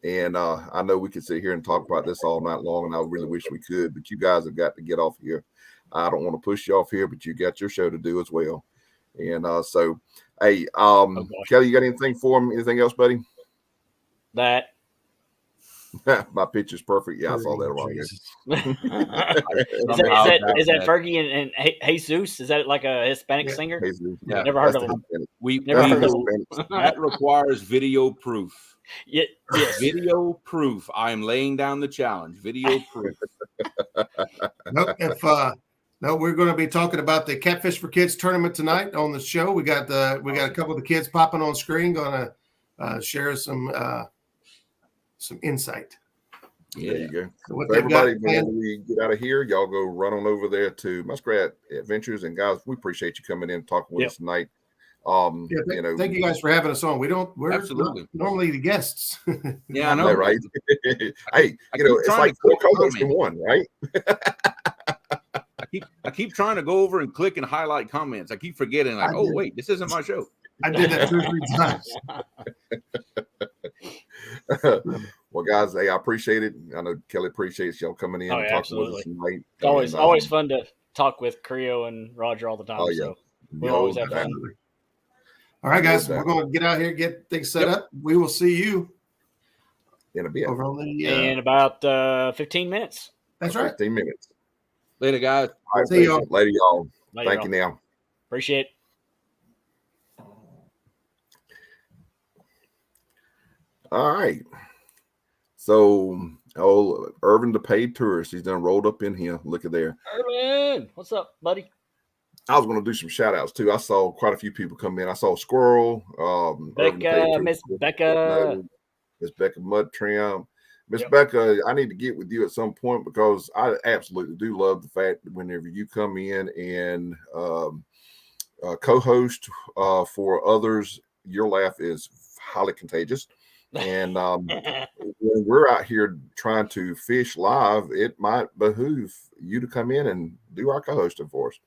And I know we could sit here and talk about this all night long, and I really wish we could, but you guys have got to get off here. I don't want to push you off here, but you got your show to do as well. And so, hey, Kelly, you got anything for him? Anything else, buddy? That. My picture's perfect. Yeah, I saw that wrong. Is that Fergie and Jesus? Is that like a Hispanic singer? Jesus. Yeah, never heard of him. That requires video proof. Yes. Video proof. I am laying down the challenge. Video proof. Now No, we're going to be talking about the Catfish for Kids tournament tonight on the show. We got a couple of the kids popping on screen, going to share some insight. Yeah. There you go. So so everybody, before we get out of here, y'all go run on over there to Muskrat Adventures, and guys, we appreciate you coming in and talking with us tonight. Thank you guys for having us on. We're absolutely normally the guests. Yeah, I know, right? Hey, it's like 4 co-hosts in one, right? I keep trying to go over and click and highlight comments. I keep forgetting, like, oh wait, this isn't my show. I did that 2 or 3 times. Well, guys, hey, I appreciate it. I know Kelly appreciates y'all coming in and talking with us tonight. Always fun to talk with Creo and Roger all the time. So we always have fun. All right, guys, we're going to get out here, get things set up. We will see you in a bit. Over on in about 15 minutes. That's right. 15 minutes. Later, guys. All right, see y'all. Later, y'all. Thank you now. Appreciate it. All right. So, Irvin, the paid tourist, he's done rolled up in here. Look at there. Irvin, what's up, buddy? I was going to do some shout outs too. I saw quite a few people come in. I saw Squirrel, Becca, Miss Becca, Miss Becca Mud Trim. Miss Becca, I need to get with you at some point because I absolutely do love the fact that whenever you come in and co-host for others, your laugh is highly contagious. And when we're out here trying to fish live, it might behoove you to come in and do our co-hosting for us.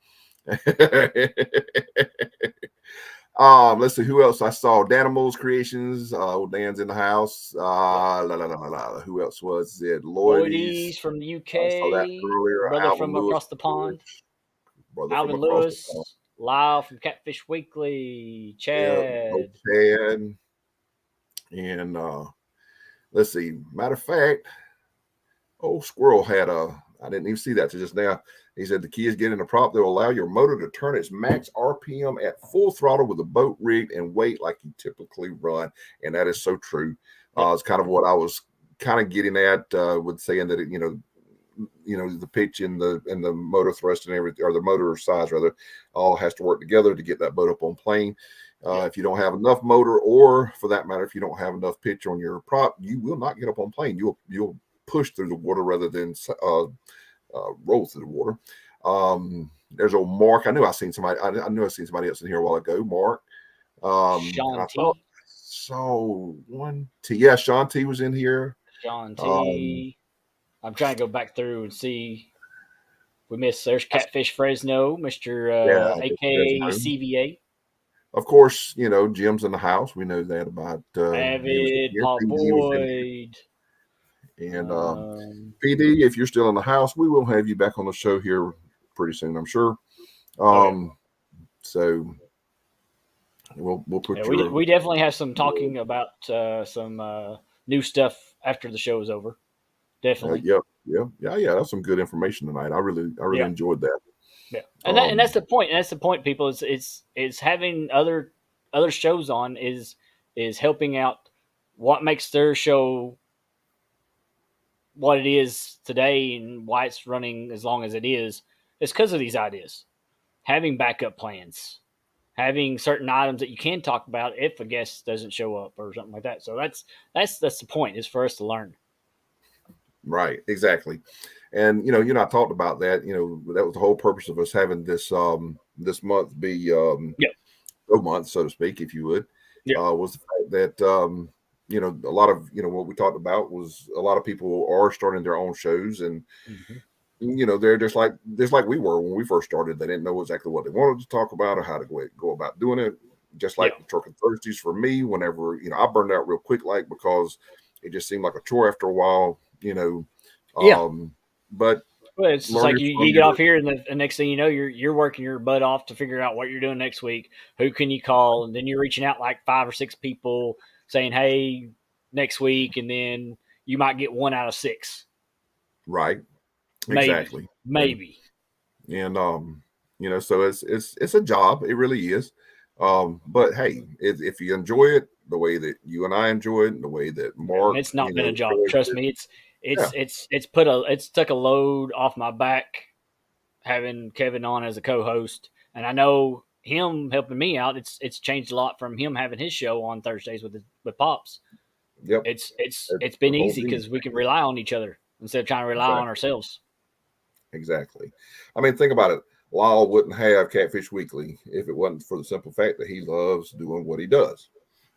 Let's see who else I saw. Danimals Creations. Dan's in the house. Who else was it? Lloydie's from the UK. I saw that earlier. Brother from across the pond. Alvin Lewis. Lyle from Catfish Weekly. Chad. Chad. And let's see. Matter of fact, Squirrel had I didn't even see that till just now. He said the key is getting a prop that will allow your motor to turn its max RPM at full throttle with a boat rigged and wait like you typically run. And that is so true. It's kind of what I was kind of getting at with saying that the pitch and the motor thrust and everything, or the motor size rather, all has to work together to get that boat up on plane. If you don't have enough motor, or for that matter, if you don't have enough pitch on your prop, you will not get up on plane. You'll push through the water rather than roll through the water. There's old Mark. I knew I seen somebody. I knew I seen somebody else in here a while ago. Mark. Sean T. Sean T was in here. Sean T. I'm trying to go back through and see. We missed. There's Catfish Fresno, Mr. AKA CVA. Of course, Jim's in the house. We know that about Avid, Paul Boyd. And PD, if you're still in the house, we will have you back on the show here pretty soon, I'm sure. So we'll put we definitely have some talking about some new stuff after the show is over. Definitely. Yeah. That's some good information tonight. I really enjoyed that. Yeah, and that's the point. And that's the point, people. Is having other shows on is helping out what makes their show what it is today and why it's running as long as it is. It's because of these ideas, having backup plans, having certain items that you can talk about if a guest doesn't show up or something like that. So that's the point, is for us to learn. Right, exactly. And I talked about that. That was the whole purpose of us having this this month be a month, so to speak, if you would. Was the fact that a lot of what we talked about was a lot of people are starting their own shows, and they're just like we were when we first started. They didn't know exactly what they wanted to talk about or how to go about doing it. Just like the Trucking Thursdays for me, whenever I burned out real quick, because it just seemed like a chore after a while. But it's just like you get off here, and the next thing you know, you're working your butt off to figure out what you're doing next week. Who can you call? And then you're reaching out like 5 or 6 people saying, "Hey, next week," and then you might get 1 out of 6. Right. Exactly. Maybe. And so it's a job. It really is. But hey, if you enjoy it the way that you and I enjoy it, and the way that Mark, it's not been a job. Trust me. It's took a load off my back having Kevin on as a co-host, and I know him helping me out. It's changed a lot from him having his show on Thursdays with Pops. Yep. It's been the whole easy team. because we can rely on each other instead of trying to rely on ourselves. Exactly. I mean, think about it. Lyle wouldn't have Catfish Weekly if it wasn't for the simple fact that he loves doing what he does.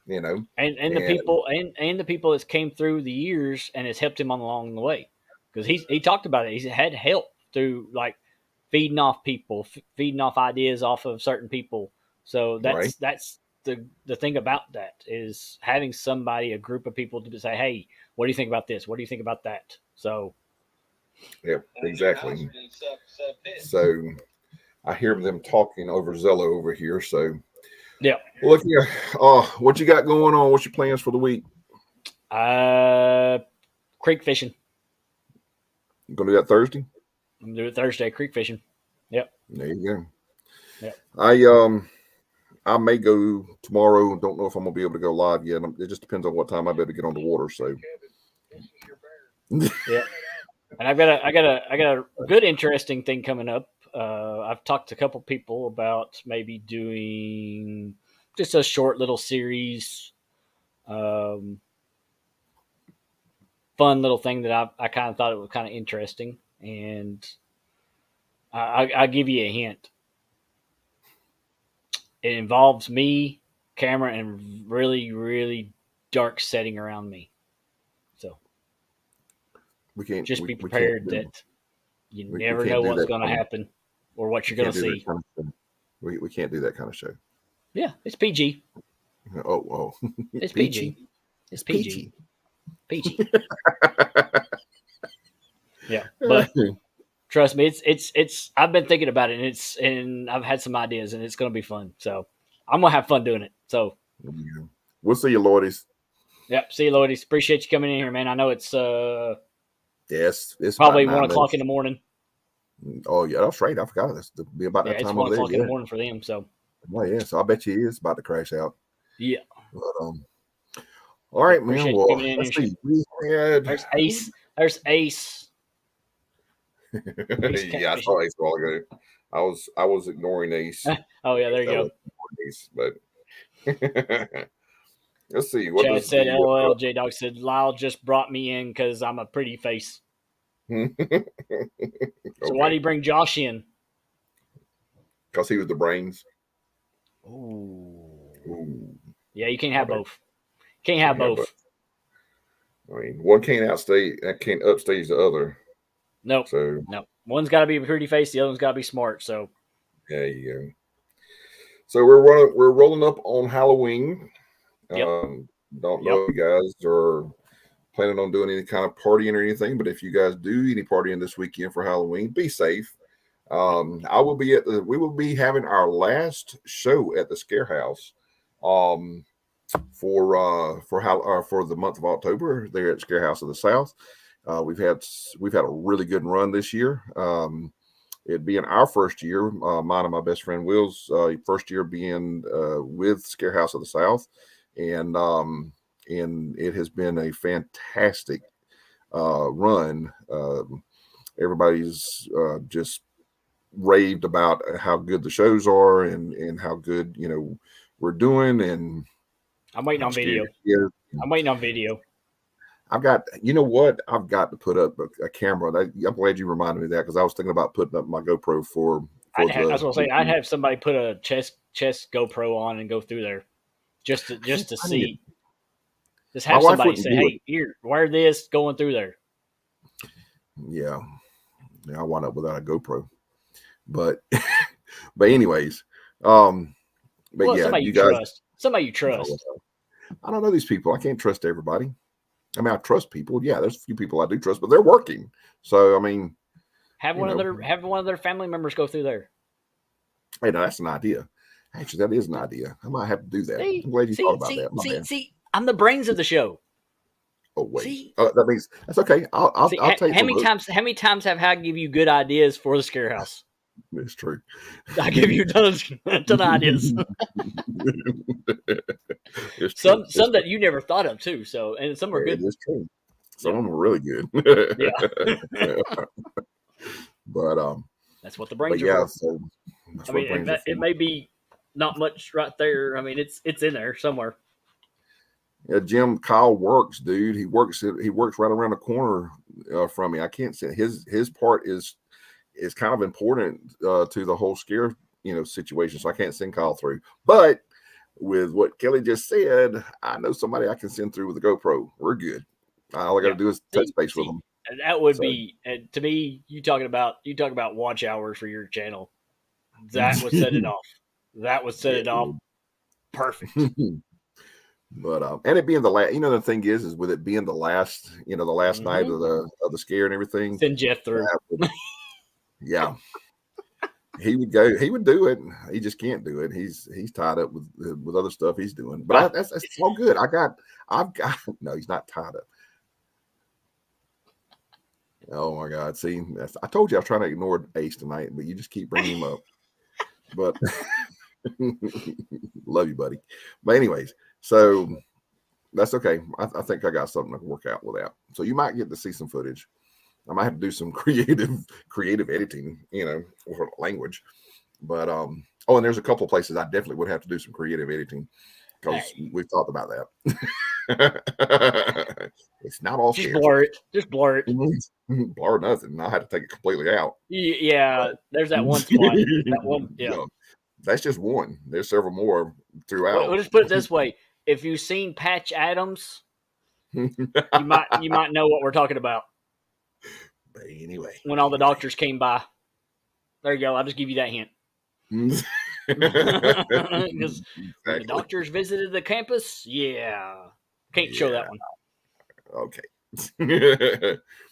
You know, and the people and the people that came through the years and has helped him along the way, because he talked about it. He's had help through like feeding off people, feeding off ideas off of certain people. So that's the thing about that is having somebody, a group of people to say, hey, what do you think about this? What do you think about that? So yeah, exactly. So I hear them talking over Zello over here. So yeah. Look here. What you got going on? What's your plans for the week? Creek fishing. You gonna do that Thursday? I'm gonna do it Thursday. Creek fishing. Yep. There you go. Yep. I may go tomorrow. Don't know if I'm gonna be able to go live yet. It just depends on what time I better get on the water. So yeah. And I got a good interesting thing coming up. I've talked to a couple people about maybe doing just a short little series, fun little thing that I kind of thought it was kind of interesting, and I'll give you a hint. It involves me, camera, and really, really dark setting around me. So we can't just be prepared that you never know what's going to happen or what you're going to see. We can't do that kind of show. Yeah, it's PG. Oh, it's PG. It's PG. PG. Yeah, but trust me, it's. I've been thinking about it, and I've had some ideas, and it's going to be fun. So I'm gonna have fun doing it. So we'll see you, Lordies. Yep, see you, Lordies. Appreciate you coming in here, man. I know it's yes, it's probably 1 o'clock in the morning. Oh yeah, that's right. I forgot this to be about that time. It's 1 o'clock in the morning for them. So. Oh yeah, so I bet you it's about to crash out. Yeah. But, all right, man. Well, let's see. There's Ace. There's Ace. Yeah, I saw Ace a while ago. I was ignoring Ace. Oh yeah, there you go. Ace, but let's see. What Chad said, "LOL." J Dog said, "Lyle just brought me in because I'm a pretty face." Okay. So why did he bring Josh in? Because he was the brains. Ooh. Yeah, you can't have both. Can't have both. I mean, one can't upstage the other. Nope. So no, one's got to be a pretty face, the other one's got to be smart. So there you go. So we're rolling up on Halloween. Yep. Don't know if you guys are planning on doing any kind of partying or anything, but if you guys do any partying this weekend for Halloween, be safe. We will be having our last show at the Scare House for the month of October there at Scare House of the South. We've had a really good run this year. It being our first year, mine and my best friend Will's first year being with Scare House of the South, and it has been a fantastic run. Everybody's just raved about how good the shows are and how good we're doing. And I'm waiting on video. I'm waiting on video. I've got to put up a camera. I'm glad you reminded me of that because I was thinking about putting up my GoPro for I was going to say I'd have somebody put a chest GoPro on and go through there just to see. Just have somebody say, "Hey, here, wear this going through there." Yeah, I wound up without a GoPro, but anyways, but yeah, somebody you trust. Somebody you trust. I don't know these people. I can't trust everybody. I mean, I trust people. Yeah, there's a few people I do trust, but they're working. So I mean, have one of their family members go through there. Hey, no, that's an idea. Actually, that is an idea. I might have to do that. I'm glad you thought about that. See, I'm the brains of the show. Oh wait, that means that's okay. I'll take. How many times have I give you good ideas for the Scare House? It's true. I give you a ton of ideas. Some that you never thought of too. So and some are good. It's true. Some of them are really good. Yeah. But That's what the But brains are yeah, for. so that's I what mean, brains are it for. may be not much right there. I mean, it's in there somewhere. Yeah, Jim, Kyle works, dude. He works right around the corner from me. I can't say his part is kind of important to the whole scare situation. So I can't send Kyle through. But with what Kelly just said, I know somebody I can send through with a GoPro. We're good. All I got to do is touch base with them. That would be to me. You talk about watch hours for your channel. That would set it off. That would set it off. Perfect. But and it being the last, the thing is with it being the last, the last night of the scare and everything. Send Jeff through. Yeah. He would go. He would do it. He just can't do it. He's tied up with other stuff he's doing. But that's all good. I've got. No, he's not tied up. Oh my God! See, I told you I was trying to ignore Ace tonight, but you just keep bringing him up. But love you, buddy. But anyways, so that's okay. I think I got something to work out with that. So you might get to see some footage. I might have to do some creative editing, or language. But and there's a couple of places I definitely would have to do some creative editing because we've talked about that. It's not all just blur it. Blur nothing. I had to take it completely out. Yeah, there's that one spot. That one, yeah. That's just one. There's several more throughout. We'll just put it this way: if you've seen Patch Adams, you might know what we're talking about. But anyway, when all the doctors came by, there you go. I'll just give you that hint. Because when the doctors visited the campus, can't show that one. Okay.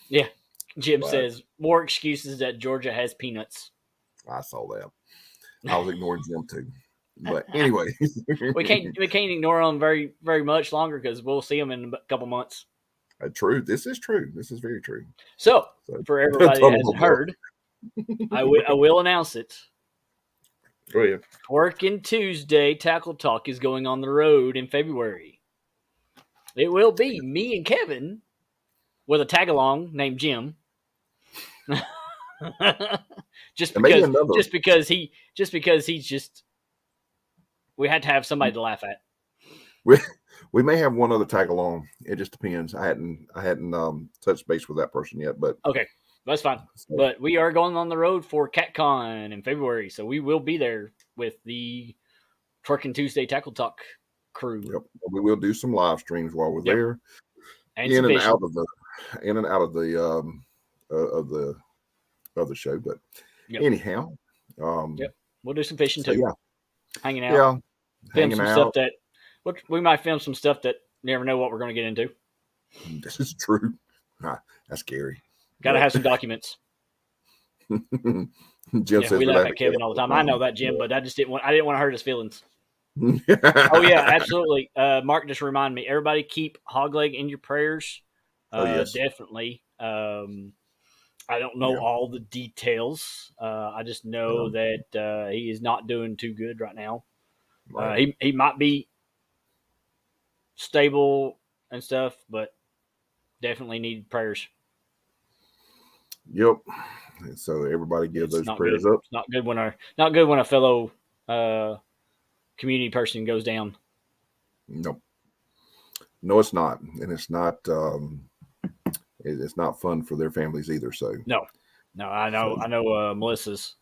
Yeah, Jim says more excuses that Georgia has peanuts. I saw that. I was ignoring Jim too. But anyway, we can't ignore them very very much longer because we'll see them in a couple months. True. This is true. This is very true. So for everybody that hasn't heard, I will announce it. Go ahead. Working Tuesday Tackle Talk is going on the road in February. It will be me and Kevin with a tag along named Jim. just because he's just we had to have somebody to laugh at. We may have one other tag along. It just depends. I hadn't touched base with that person yet, but okay, that's fine. But we are going on the road for CatCon in February, so we will be there with the Twerking Tuesday Tackle Talk crew. Yep. We will do some live streams while we're there, and in and out of the show. But anyhow, we'll do some fishing too. Yeah, hanging out. Yeah, hanging out. We might film some stuff that you never know what we're going to get into. This is true. That's scary. Got to have some documents. Jim says we laugh at Kevin all the time. I know that, Jim, but I didn't want to hurt his feelings. Oh yeah, absolutely. Mark just reminded me. Everybody keep Hogleg in your prayers. Yes. Definitely. I don't know all the details. I just know that he is not doing too good right now. Right. He might be stable and stuff, but definitely need prayers. Yep. So everybody give those prayers up. It's not good when a fellow community person goes down. No, it's not, and it's not. It's not fun for their families either. So no, I know. Melissa's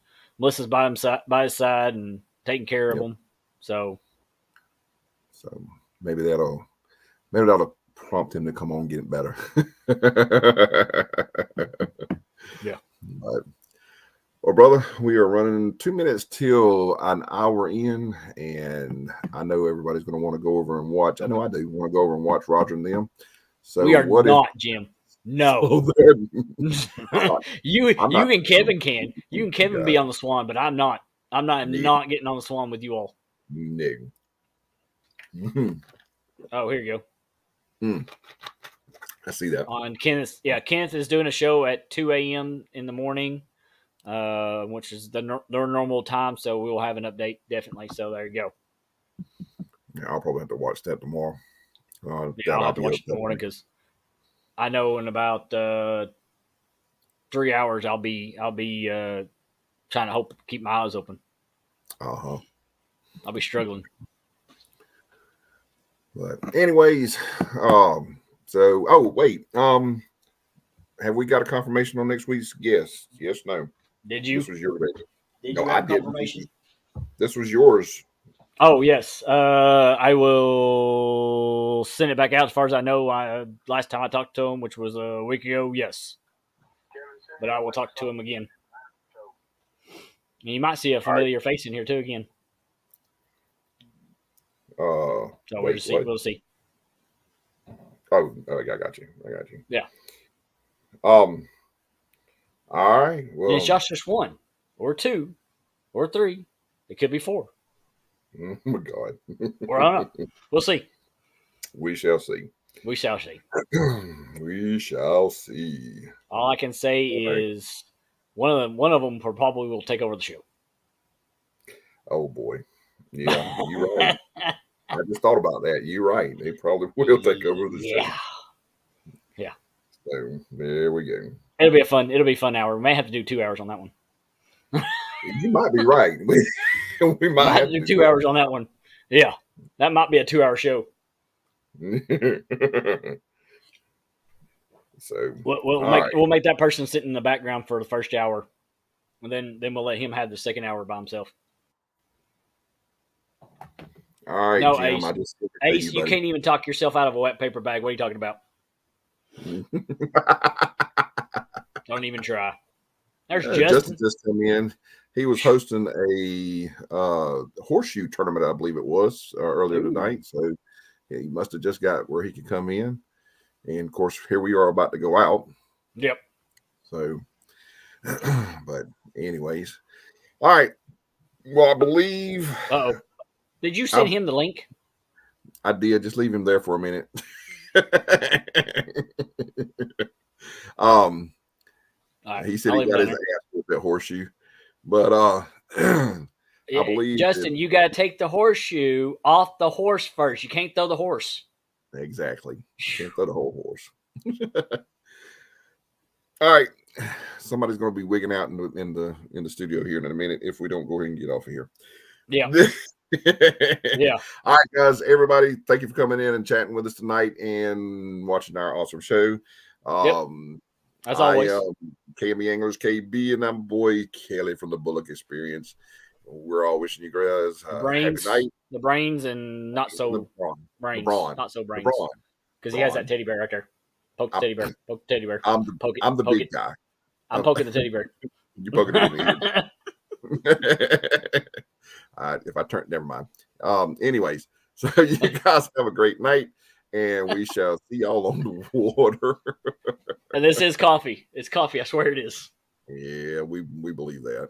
by his side and taking care of him. So maybe that'll prompt him to come on and get it better. Yeah. Well, brother, we are running 2 minutes till an hour in, and I know everybody's going to want to go over and watch. I know I do want to go over and watch Roger and them. So we are not, Jim. No. You and Kevin can. You and Kevin be on the Swan, but I'm not. I'm not getting on the Swan with you all. No. Oh, here you go. I see that. On Kenneth, Kenneth is doing a show at 2 a.m. in the morning, which is their normal time. So we will have an update definitely. So there you go. Yeah, I'll probably have to watch that tomorrow. I'll have to watch it in the morning because I know in about 3 hours I'll be trying to hope keep my eyes open. Uh-huh. I'll be struggling. But anyways, wait. Have we got a confirmation on next week's guest? Yes, no. Did you? This was your baby. Did No, you I have didn't. confirmation? This was yours. Oh, yes. I will send it back out as far as I know. Last time I talked to him, which was a week ago, yes. But I will talk to him again. And you might see a familiar face in here, too, again. So we'll see. We'll see. Oh, I got you. Yeah. All right. Well, And it's just one, or two, or three. It could be four. oh my God. Or I don't know. We'll see. We shall see. We shall see. We shall see. All I can say is one of them probably will take over the show. Oh boy. Yeah, you're right. I just thought about that. You're right. They probably will take over the show. Yeah. So there we go. It'll be a fun hour. We may have to do 2 hours on that one. You might be right. We might have to do 2 hours on that one. Yeah. That might be a 2 hour show. So we'll make that person sit in the background for the first hour. And then we'll let him have the second hour by himself. All right, no, Jim, Ace, you can't even talk yourself out of a wet paper bag. What are you talking about? Don't even try. There's Justin. Justin just come in. He was hosting a horseshoe tournament, I believe it was, earlier tonight. So he must have just got where he could come in. And, of course, here we are about to go out. Yep. So, but anyways. All right. Well, I believe. Uh-oh. Did you send him the link? I did. Just leave him there for a minute. He said he got his ass with that horseshoe. But I believe Justin, you got to take the horseshoe off the horse first. You can't throw the horse. Exactly. Can't throw the whole horse. All right. Somebody's going to be wigging out in the studio here in a minute if we don't go ahead and get off of here. Yeah. Yeah. All right, guys. Everybody, thank you for coming in and chatting with us tonight and watching our awesome show. As always, KB Anglers, KB, and I'm boy Kelly from the Bullock Experience. We're all wishing you guys brains, happy night. The brains and not so brains. Not so brains. Because he has that teddy bear right there. Poke the teddy bear. Poke the teddy bear. I'm the big guy. I'm poking the teddy bear. You poking it in the head. If I turn, never mind. Anyways, so you guys have a great night, and we shall see y'all on the water. And this is coffee. It's coffee. I swear it is. Yeah, we believe that.